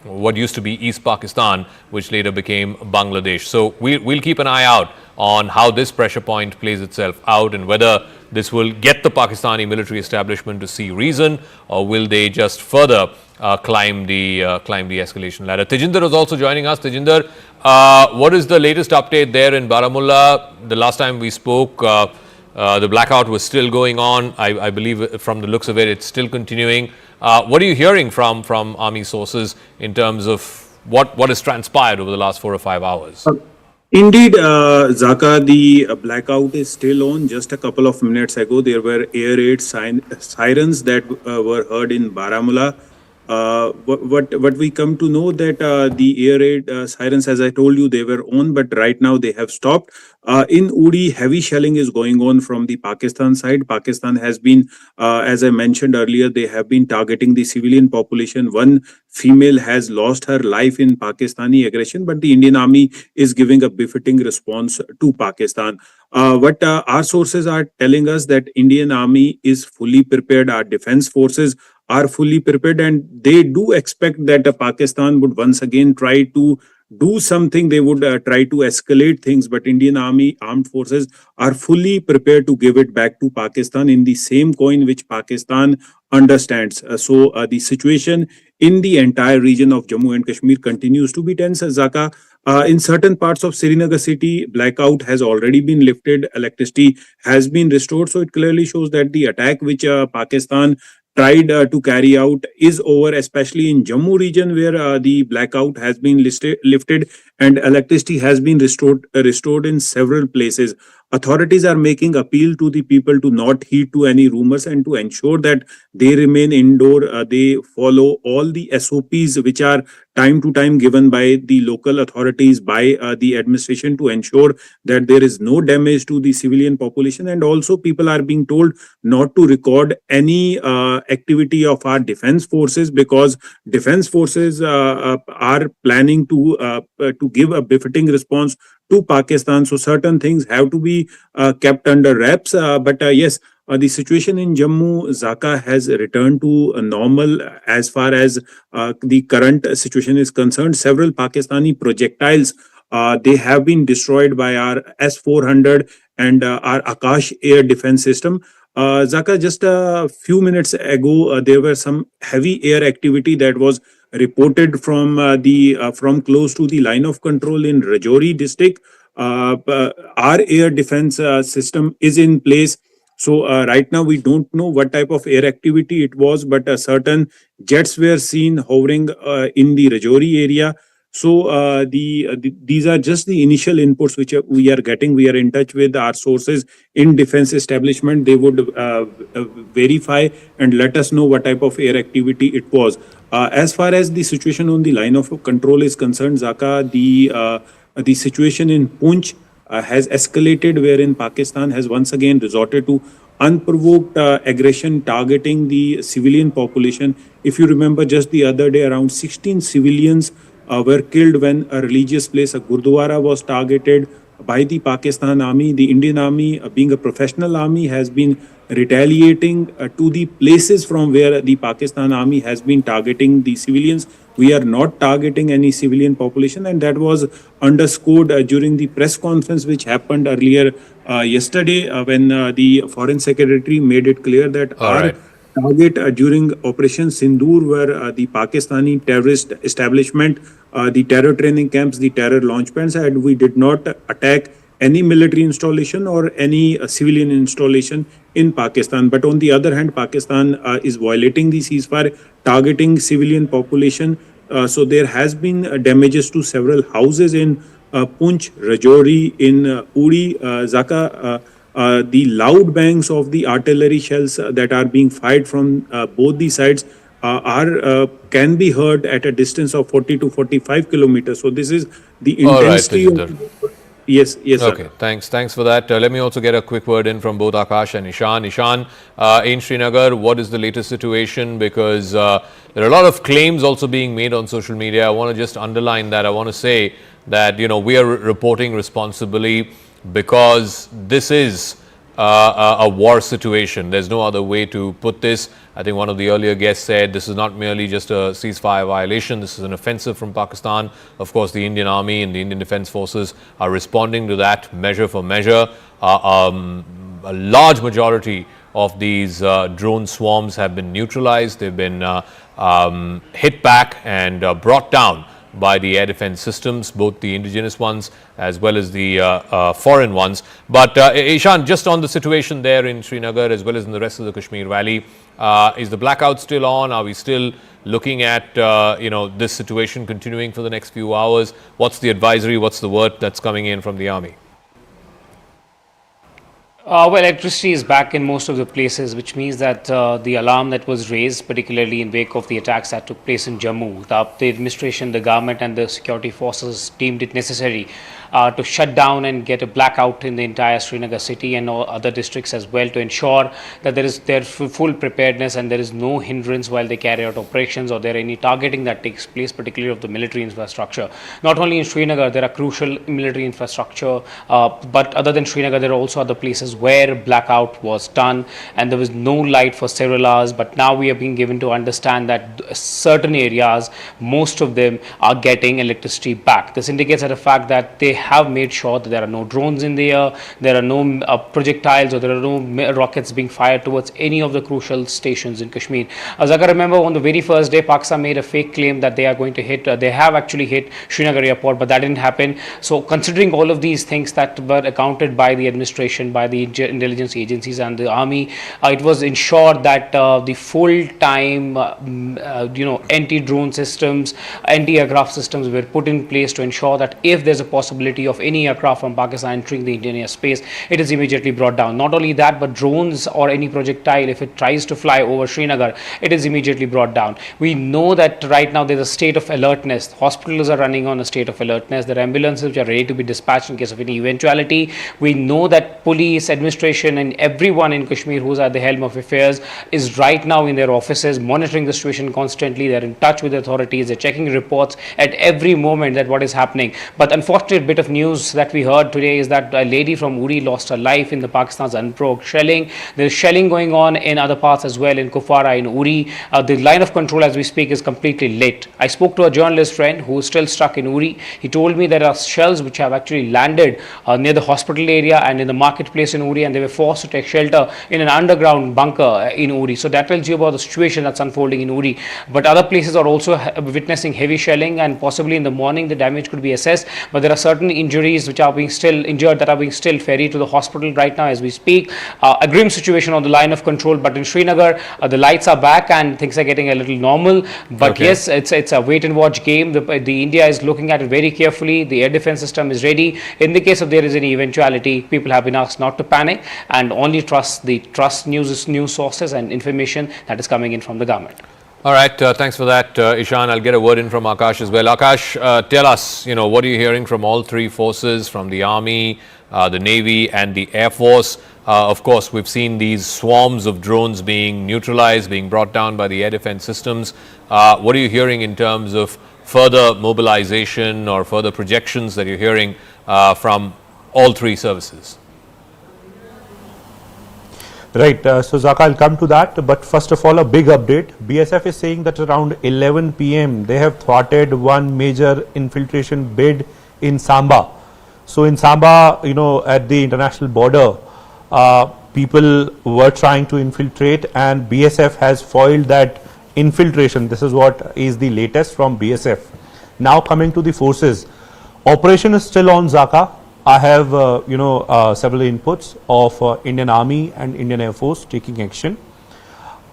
what used to be East Pakistan, which later became Bangladesh. So we'll keep an eye out on how this pressure point plays itself out, and whether this will get the Pakistani military establishment to see reason, or will they just further climb the escalation ladder. Tejinder is also joining us. Tejinder, what is the latest update there in Baramulla? The last time we spoke, the blackout was still going on. I believe from the looks of it, it's still continuing. What are you hearing from army sources in terms of what has transpired over the last 4 or 5 hours?
Indeed, Zaka, the blackout is still on. Just a couple of minutes ago, there were air raid sirens that were heard in Baramulla. What we come to know that the air raid sirens, as I told you, they were on, but right now they have stopped. In Uri, heavy shelling is going on from the Pakistan side. Pakistan has been, as I mentioned earlier, they have been targeting the civilian population. One female has lost her life in Pakistani aggression, but the Indian Army is giving a befitting response to Pakistan. What our sources are telling us that Indian Army is fully prepared. Our defense forces are fully prepared, and they do expect that Pakistan would once again try to do something. They would try to escalate things, but Indian Army armed forces are fully prepared to give it back to Pakistan in the same coin which Pakistan understands. So the situation in the entire region of Jammu and Kashmir continues to be tense. Zaka, in certain parts of Srinagar city, blackout has already been lifted. Electricity has been restored. So it clearly shows that the attack which Pakistan tried to carry out is over, especially in Jammu region, where the blackout has been lifted and electricity has been restored in several places. Authorities are making appeal to the people to not heed to any rumors and to ensure that they remain indoor. They follow all the SOPs which are time to time given by the local authorities, by the administration, to ensure that there is no damage to the civilian population. And also people are being told not to record any activity of our defense forces, because defense forces are planning to give a befitting response to Pakistan. So certain things have to be kept under wraps. But yes, the situation in Jammu, Zaka, has returned to normal as far as the current situation is concerned. Several Pakistani projectiles they have been destroyed by our S-400 and our Akash air defense system. Zaka, just a few minutes ago, there were some heavy air activity that was reported from from close to the line of control in Rajouri district. Our air defense system is in place. So right now we don't know what type of air activity it was, but certain jets were seen hovering in the Rajouri area. So these are just the initial inputs which we are getting. We are in touch with our sources in defense establishment. They would verify and let us know what type of air activity it was. As far as the situation on the line of control is concerned, Zaka, the situation in Poonch has escalated, wherein Pakistan has once again resorted to unprovoked aggression targeting the civilian population. If you remember, just the other day, around 16 civilians were killed when a religious place, a Gurdwara, was targeted by the Pakistan Army. The Indian Army, being a professional army, has been retaliating to the places from where the Pakistan Army has been targeting the civilians. We are not targeting any civilian population, and that was underscored during the press conference which happened earlier yesterday when the Foreign Secretary made it clear that our target during Operation Sindoor were the Pakistani terrorist establishment, the terror training camps, the terror launch pads, and we did not attack any military installation or any civilian installation in Pakistan. But on the other hand, Pakistan is violating the ceasefire, targeting civilian population. So there has been damages to several houses in Poonch, Rajouri, in Uri, Zaka. The loud bangs of the artillery shells that are being fired from both the sides can be heard at a distance of 40 to 45 kilometers. So this is the intensity. Yes,
okay, thanks for that. Let me also get a quick word in from both Akash and Ishan. Ishan, in Srinagar, what is the latest situation? Because there are a lot of claims also being made on social media. I want to just underline that. I want to say that, you know, we are reporting responsibly because this is a war situation. There's no other way to put this. I think one of the earlier guests said this is not merely just a ceasefire violation. This is an offensive from Pakistan. Of course, the Indian Army and the Indian Defence Forces are responding to that measure for measure. A large majority of these drone swarms have been neutralized. They've been hit back and brought down by the air defense systems, both the indigenous ones as well as the foreign ones. But Ishan, just on the situation there in Srinagar as well as in the rest of the Kashmir Valley, is the blackout still on? Are we still looking at this situation continuing for the next few hours? What's the advisory? What's the word that's coming in from the army?
Well, electricity is back in most of the places, which means that the alarm that was raised, particularly in wake of the attacks that took place in Jammu, the administration, the government and the security forces deemed it necessary to shut down and get a blackout in the entire Srinagar city and all other districts as well, to ensure that there is full preparedness and there is no hindrance while they carry out operations or there any targeting that takes place, particularly of the military infrastructure. Not only in Srinagar, there are crucial military infrastructure, but other than Srinagar, there are also other places where blackout was done and there was no light for several hours. But now we are being given to understand that certain areas, most of them, are getting electricity back. This indicates the fact that they have made sure that there are no drones in the air, there are no projectiles or there are no rockets being fired towards any of the crucial stations in Kashmir. As I remember, on the very first day, Pakistan made a fake claim that they are going to hit, they have actually hit Srinagar airport, but that didn't happen. So considering all of these things that were accounted by the administration, by the intelligence agencies and the army, it was ensured that the full-time anti-drone systems, anti-aircraft systems were put in place to ensure that if there's a possibility of any aircraft from Pakistan entering the Indian airspace, it is immediately brought down. Not only that, but drones or any projectile, if it tries to fly over Srinagar, it is immediately brought down. We know that right now there's a state of alertness. Hospitals are running on a state of alertness. There are ambulances which are ready to be dispatched in case of any eventuality. We know that police, administration and everyone in Kashmir who's at the helm of affairs is right now in their offices monitoring the situation constantly. They're in touch with the authorities. They're checking reports at every moment that what is happening. But unfortunate bit of of news that we heard today is that a lady from Uri lost her life in the Pakistan's unprovoked shelling. There is shelling going on in other parts as well, in Kupwara, in Uri. The line of control as we speak is completely lit. I spoke to a journalist friend who is still stuck in Uri. He told me there are shells which have actually landed near the hospital area and in the marketplace in Uri, and they were forced to take shelter in an underground bunker in Uri. So that tells you about the situation that's unfolding in Uri. But other places are also witnessing heavy shelling, and possibly in the morning the damage could be assessed. But there are certain injuries which are being still injured that are being still ferried to the hospital right now as we speak. A grim situation on the line of control, but in Srinagar the lights are back and things are getting a little normal. But yes, it's a wait and watch game. The India is looking at it very carefully. The air defense system is ready. In the case of there is any eventuality, people have been asked not to panic and only trust news sources and information that is coming in from the government.
All right, thanks for that, Ishan. I'll get a word in from Akash as well. Akash, tell us, what are you hearing from all three forces, from the Army, the Navy and the Air Force? Of course, we've seen these swarms of drones being neutralized, being brought down by the air defense systems. What are you hearing in terms of further mobilization or further projections that you're hearing from all three services?
Right, so Zaka, I'll come to that, but first of all, a big update. BSF is saying that around 11 p.m. they have thwarted one major infiltration bid in Samba. So in Samba, at the international border, people were trying to infiltrate, and BSF has foiled that infiltration. This is what is the latest from BSF. Now coming to the forces, operation is still on, Zaka. I have several inputs of Indian Army and Indian Air Force taking action.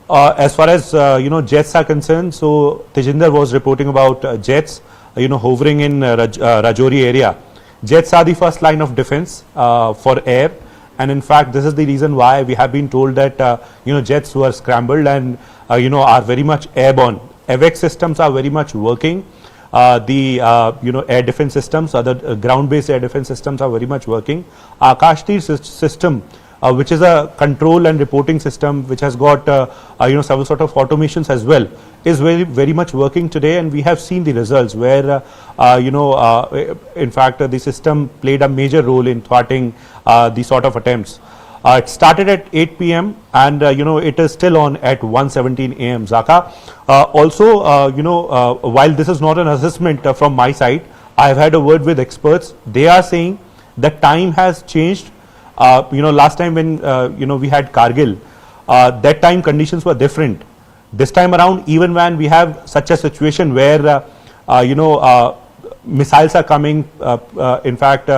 As far as jets are concerned, so Tejinder was reporting about jets hovering in Rajouri area. Jets are the first line of defense for air, and in fact this is the reason why we have been told that jets were scrambled and are very much airborne. AVAX systems are very much working. The air defense systems, other ground-based air defense systems are very much working. Akashtir system, which is a control and reporting system, which has got several sort of automations as well, is very much working today, and we have seen the results where in fact the system played a major role in thwarting these sort of attempts. It started at 8 p.m. and it is still on at 1:17 a.m. Zaka. Also, while this is not an assessment from my side, I have had a word with experts. They are saying the time has changed. Last time when we had Kargil, that time conditions were different. This time around, even when we have such a situation where missiles are coming, in fact.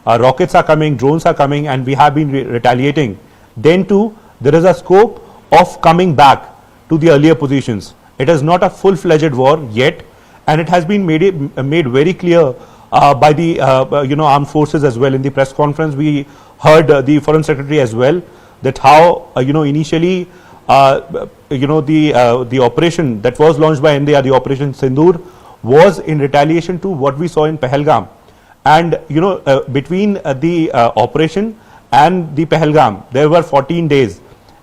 Rockets are coming, drones are coming, and we have been retaliating. Then too, there is a scope of coming back to the earlier positions. It is not a full-fledged war yet, and it has been made very clear by the armed forces as well. In the press conference, we heard the Foreign Secretary as well that how initially the operation that was launched by India, the Operation Sindoor, was in retaliation to what we saw in Pahalgam. And between the operation and the Pahalgam, there were 14 days.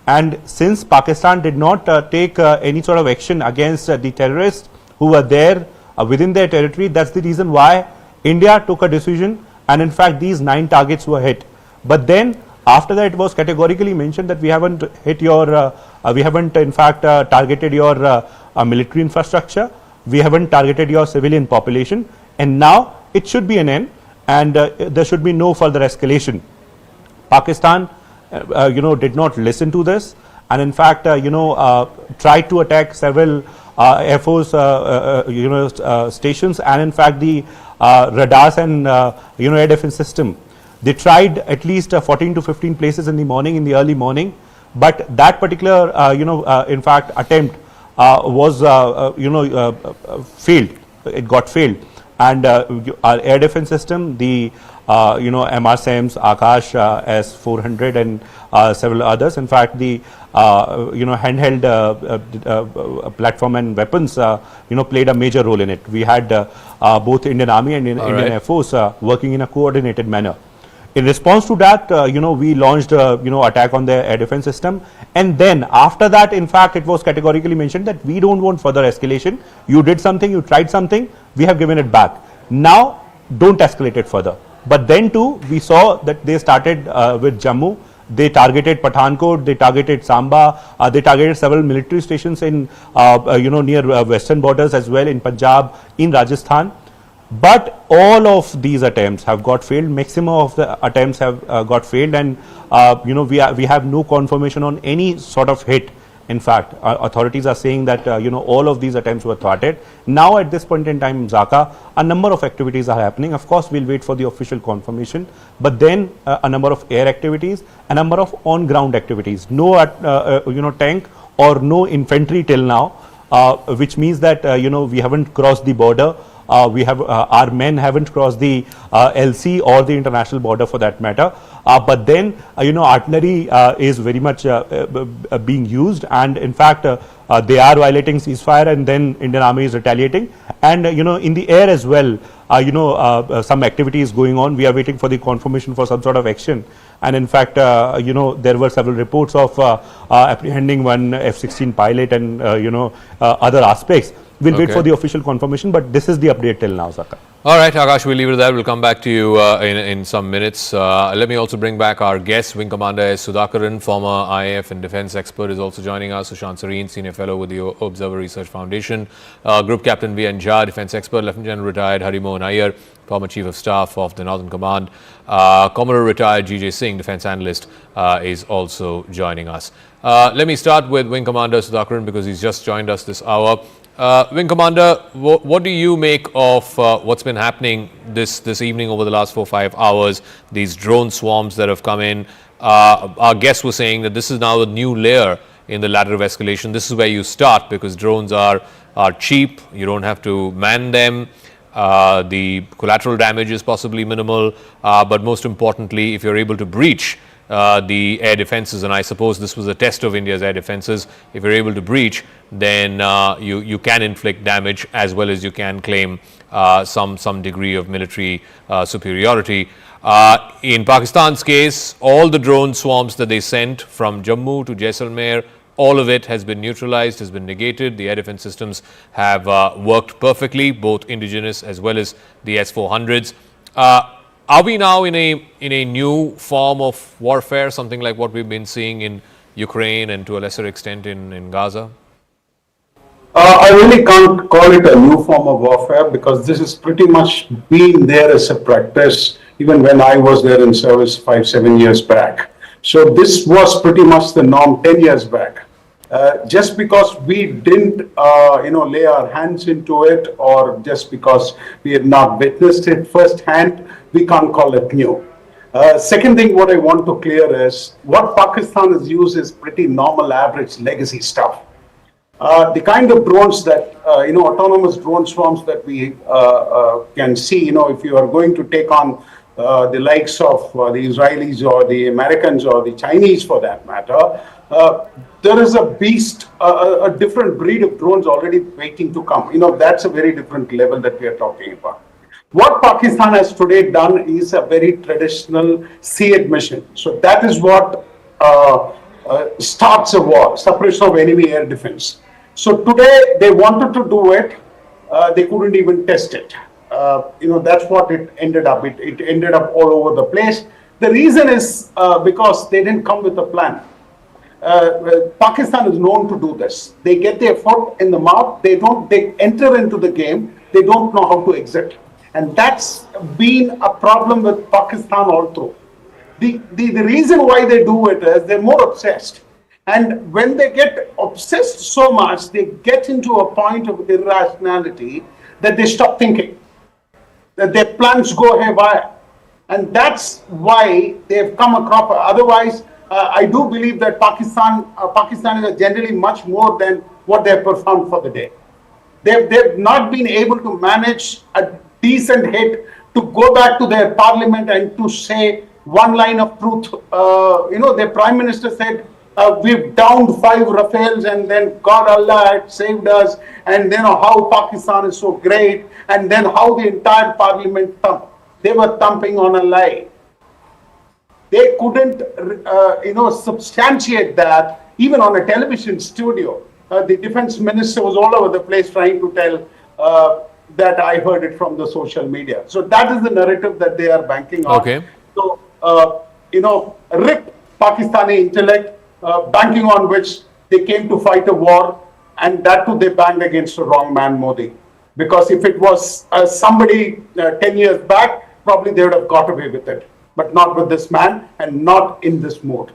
And since Pakistan did not take any sort of action against the terrorists who were there within their territory, that's the reason why India took a decision, and in fact these 9 targets were hit. But then after that it was categorically mentioned that we haven't hit your, we haven't in fact targeted your military infrastructure, we haven't targeted your civilian population, and now it should be an end, and there should be no further escalation. Pakistan, did not listen to this, and in fact, tried to attack several Air Force, stations, and in fact the radars and air defense system. They tried at least 14 to 15 places in the morning, in the early morning, but that particular, in fact, attempt was, failed. It got failed. And our air defense system, the MRSAMs, Akash, S-400 and several others. In fact, the handheld platform and weapons played a major role in it. We had both Indian Army and Indian Air Force working in a coordinated manner. In response to that, we launched attack on the air defense system, and then after that, in fact, it was categorically mentioned that we don't want further escalation. You did something, you tried something, we have given it back. Now, don't escalate it further. But then too, we saw that they started with Jammu. They targeted Pathankot, they targeted Samba, they targeted several military stations in, near western borders as well, in Punjab, in Rajasthan. But all of these attempts have got failed. Maximum of the attempts have got failed, and we have no confirmation on any sort of hit. In fact, authorities are saying that all of these attempts were thwarted. Now at this point in time, Zaka, a number of activities are happening. Of course, we'll wait for the official confirmation, but then a number of air activities, a number of on-ground activities. No, tank or no infantry till now, which means that we haven't crossed the border. We have our men haven't crossed the LC or the international border for that matter. But then artillery is very much being used, and in fact they are violating ceasefire, and then Indian Army is retaliating, and in the air as well. Some activity is going on. We are waiting for the confirmation for some sort of action, and in fact there were several reports of apprehending one F-16 pilot and other aspects. We'll wait for the official confirmation, but this is the update till now, Zaka.
All right, Akash, we'll leave it there. We'll come back to you in some minutes. Let me also bring back our guest, Wing Commander S. Sudhakaran, former IAF and defense expert, is also joining us. Sushant Sareen, Senior Fellow with the Observer Research Foundation. Group Captain V.N. Jha, defense expert. Lieutenant General retired Harimohan Iyer, former Chief of Staff of the Northern Command. Commodore retired G.J. Singh, defense analyst, is also joining us. Let me start with Wing Commander Sudhakaran because he's just joined us this hour. Wing Commander, what do you make of what's been happening this evening over the last 4-5 hours? These drone swarms that have come in. Our guests were saying that this is now a new layer in the ladder of escalation. This is where you start because drones are cheap. You don't have to man them. The collateral damage is possibly minimal. But most importantly, if you're able to breach the air defenses, and I suppose this was a test of India's air defenses, if you're able to breach, then you can inflict damage as well as you can claim some degree of military superiority. In Pakistan's case, all the drone swarms that they sent from Jammu to Jaisalmer, all of it has been neutralized, has been negated. The air defense systems have worked perfectly, both indigenous as well as the S-400s. Are we now in a new form of warfare, something like what we've been seeing in Ukraine and to a lesser extent in Gaza?
I really can't call it a new form of warfare because this has pretty much been there as a practice even when I was there in service 5-7 years back. So this was pretty much the norm 10 years back. Just because we didn't, lay our hands into it, or just because we had not witnessed it firsthand, we can't call it new. Second thing, what I want to clear is what Pakistan has used is pretty normal, average legacy stuff. The kind of drones that, autonomous drone swarms that we can see, if you are going to take on the likes of the Israelis or the Americans or the Chinese for that matter, there is a beast, a different breed of drones already waiting to come. That's a very different level that we are talking about. What Pakistan has today done is a very traditional sea admission. So that is what starts a war, suppression of enemy air defense. So today they wanted to do it, they couldn't even test it. That's what it ended up. It ended up all over the place. The reason is because they didn't come with a plan. Pakistan is known to do this. They get their foot in the mouth. They enter into the game. They don't know how to exit. And that's been a problem with Pakistan all through. The reason why they do it is they're more obsessed. And when they get obsessed so much, they get into a point of irrationality that they stop thinking, that their plans go haywire. And that's why they've come across. Otherwise, I do believe that Pakistan is generally much more than what they've performed for the day. They've not been able to manage a decent hit to go back to their parliament and to say one line of truth. Their prime minister said, we've downed 5 Rafales and then God Allah had saved us, and then how Pakistan is so great, and then how the entire parliament thumped. They were thumping on a lie. They couldn't, substantiate that even on a television studio. The defense minister was all over the place trying to tell that I heard it from the social media. So that is the narrative that they are banking on.
Okay.
So, rip Pakistani intellect, banking on which they came to fight a war, and that too they banged against the wrong man, Modi. Because if it was somebody 10 years back, probably they would have got away with it. But not with this man and not in this mode.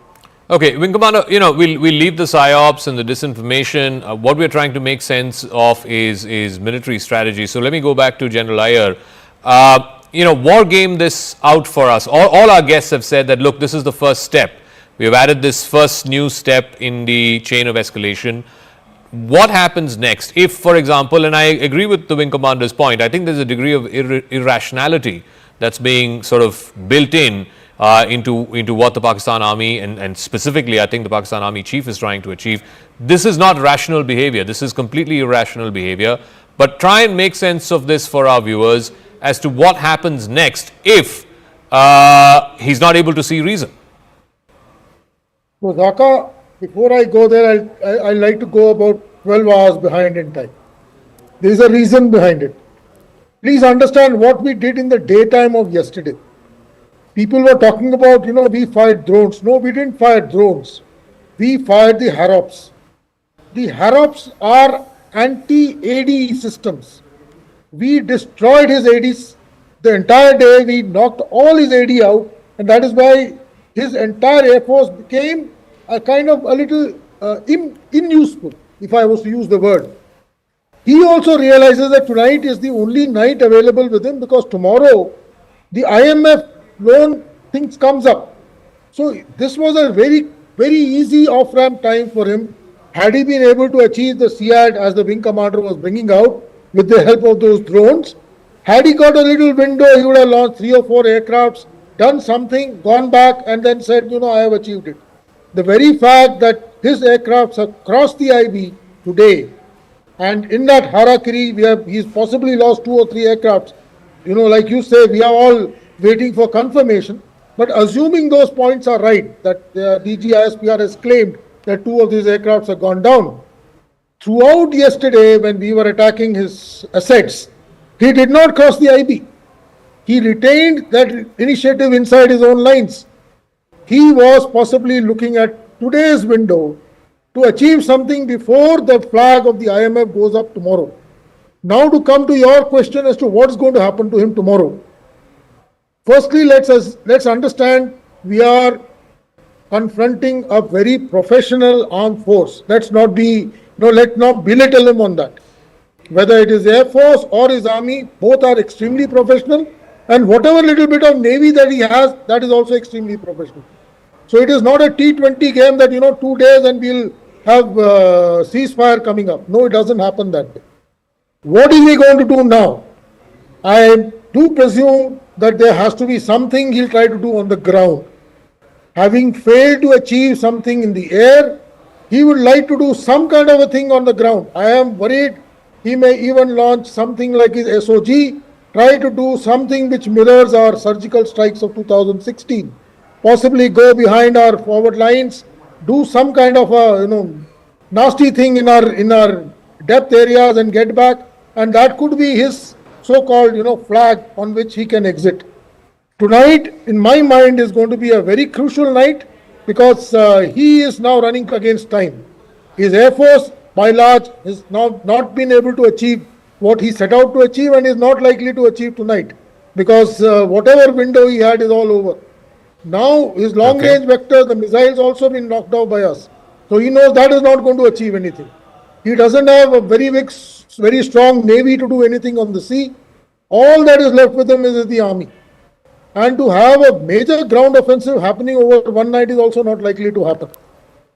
Okay, Wing Commander, we'll leave the psyops and the disinformation. What we're trying to make sense of is military strategy. So let me go back to General Iyer. War game this out for us. All our guests have said that, look, this is the first step. We have added this first new step in the chain of escalation. What happens next? If, for example, and I agree with the Wing Commander's point, I think there's a degree of irrationality that's being sort of built in into what the Pakistan Army and specifically I think the Pakistan Army Chief is trying to achieve. This is not rational behavior. This is completely irrational behavior. But try and make sense of this for our viewers as to what happens next if he's not able to see reason.
So Dhaka, before I go there, I'd like to go about 12 hours behind in time. There is a reason behind it. Please understand what we did in the daytime of yesterday. People were talking about, we fired drones. No, we didn't fire drones. We fired the Harrops. The Harrops are anti-AD systems. We destroyed his ADs the entire day. We knocked all his AD out, and that is why his entire Air Force became a kind of a little unuseful, if I was to use the word. He also realizes that tonight is the only night available with him because tomorrow the IMF loan things comes up. So this was a very, very easy off-ramp time for him. Had he been able to achieve the SEAD as the wing commander was bringing out with the help of those drones, had he got a little window, he would have launched 3 or 4 aircrafts, done something, gone back and then said, I have achieved it. The very fact that his aircrafts have crossed the IB today, and in that harakiri, he's possibly lost 2 or 3 aircrafts. Like you say, we are all waiting for confirmation. But assuming those points are right, that DGISPR has claimed that 2 of these aircrafts have gone down. Throughout yesterday, when we were attacking his assets, he did not cross the IB. He retained that initiative inside his own lines. He was possibly looking at today's window to achieve something before the flag of the IMF goes up tomorrow. Now to come to your question as to what's going to happen to him tomorrow. Firstly, let's understand we are confronting a very professional armed force. Let's not belittle him on that. Whether it is Air Force or his army, both are extremely professional, and whatever little bit of navy that he has, that is also extremely professional. So it is not a T20 game that 2 days and we'll have ceasefire coming up. No, it doesn't happen that way. What is he going to do now? I do presume that there has to be something he'll try to do on the ground. Having failed to achieve something in the air, he would like to do some kind of a thing on the ground. I am worried he may even launch something like his SOG, try to do something which mirrors our surgical strikes of 2016. Possibly go behind our forward lines, do some kind of a nasty thing in our depth areas and get back, and that could be his so-called flag on which he can exit. Tonight, in my mind, is going to be a very crucial night because he is now running against time. His Air Force, by large, has now not been able to achieve what he set out to achieve and is not likely to achieve tonight because whatever window he had is all over. Now, his long-range vector, the missiles also been knocked out by us. So he knows that is not going to achieve anything. He doesn't have a very big, very strong navy to do anything on the sea. All that is left with him is the army. And to have a major ground offensive happening over one night is also not likely to happen.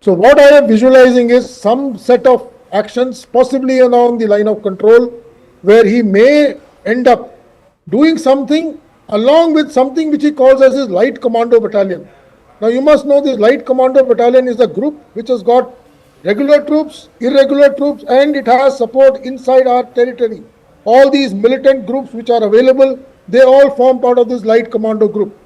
So what I am visualizing is some set of actions, possibly along the line of control, where he may end up doing something along with something which he calls as his light commando battalion. Now you must know this light commando battalion is a group which has got regular troops, irregular troops, and it has support inside our territory. All these militant groups which are available, they all form part of this light commando group.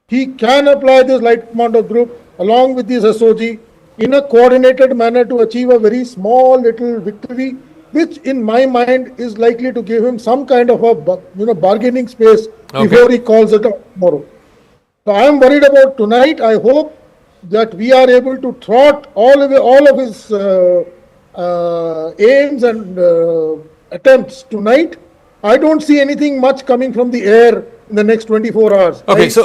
He can apply this light commando group along with this SOG in a coordinated manner to achieve a very small little victory. which in my mind is likely to give him some kind of a bargaining space before he calls it out tomorrow. So I am worried about tonight. I hope that we are able to thwart all of his aims and attempts tonight. I don't see anything much coming from the air in the next 24 hours.
Okay, so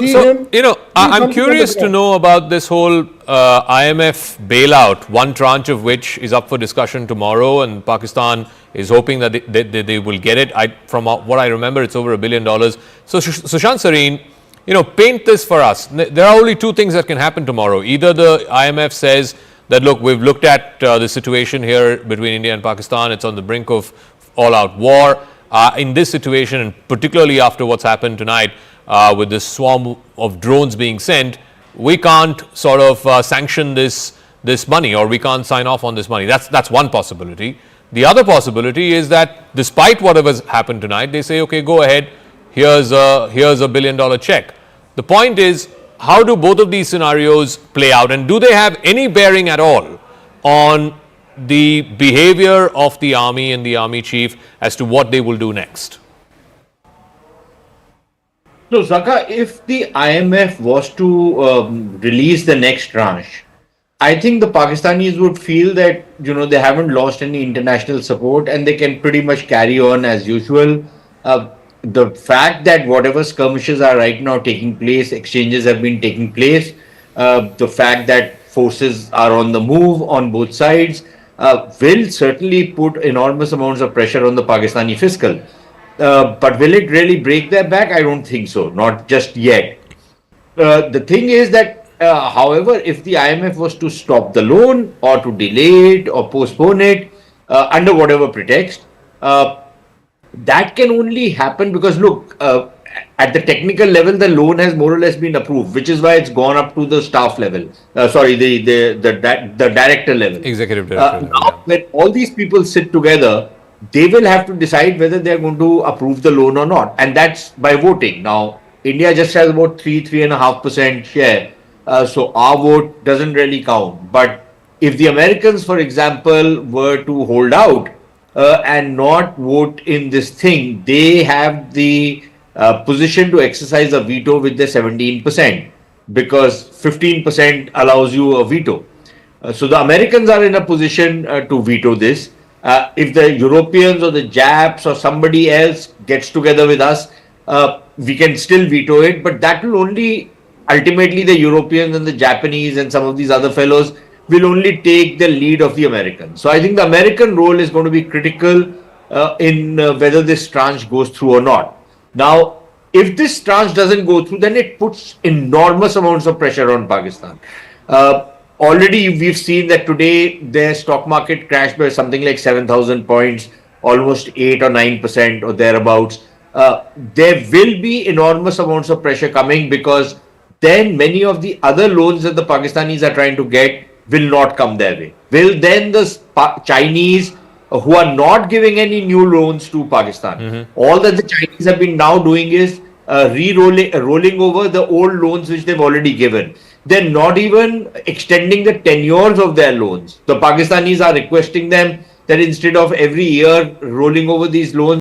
I'm curious to know about this whole IMF bailout, one tranche of which is up for discussion tomorrow, and Pakistan is hoping that they will get it. From what I remember, it's over $1 billion. So Sushant Sareen, paint this for us. There are only two things that can happen tomorrow. Either the IMF says that, look, we've looked at the situation here between India and Pakistan. It's on the brink of all-out war. In this situation, and particularly after what's happened tonight with this swarm of drones being sent, we can't sort of sanction this money, or we can't sign off on this money. That's one possibility. The other possibility is that despite whatever's happened tonight, they say, okay, go ahead, here's a $1 billion check. The point is, how do both of these scenarios play out, and do they have any bearing at all on the behavior of the army and the army chief as to what they will do next?
So, Zaka, if the IMF was to release the next tranche, I think the Pakistanis would feel that, they haven't lost any international support and they can pretty much carry on as usual. The fact that whatever skirmishes are right now taking place, exchanges have been taking place, the fact that forces are on the move on both sides, will certainly put enormous amounts of pressure on the Pakistani fiscal. But will it really break their back? I don't think so, not just yet. The thing is that, however, if the IMF was to stop the loan or to delay it or postpone it under whatever pretext, that can only happen because, look, at the technical level, the loan has more or less been approved, which is why it's gone up to the staff level. The director level.
Executive director.
Now, when all these people sit together, they will have to decide whether they're going to approve the loan or not. And that's by voting. Now, India just has about 3.5% share. So our vote doesn't really count. But if the Americans, for example, were to hold out and not vote in this thing, they have the position to exercise a veto with the 17%, because 15% allows you a veto. So the Americans are in a position to veto this. If the Europeans or the Japs or somebody else gets together with us, we can still veto it, but that will only ultimately, the Europeans and the Japanese and some of these other fellows will only take the lead of the Americans. So I think the American role is going to be critical in whether this tranche goes through or not. Now, if this tranche doesn't go through, then it puts enormous amounts of pressure on Pakistan. Already we've seen that today their stock market crashed by something like 7,000 points, almost 8 or 9% or thereabouts. There will be enormous amounts of pressure coming, because then many of the other loans that the Pakistanis are trying to get will not come their way. Will then the Chinese, who are not giving any new loans to Pakistan, all that the Chinese have been now doing is rolling over the old loans which they've already given. They're not even extending the tenures of their loans. The Pakistanis are requesting them that instead of every year rolling over these loans,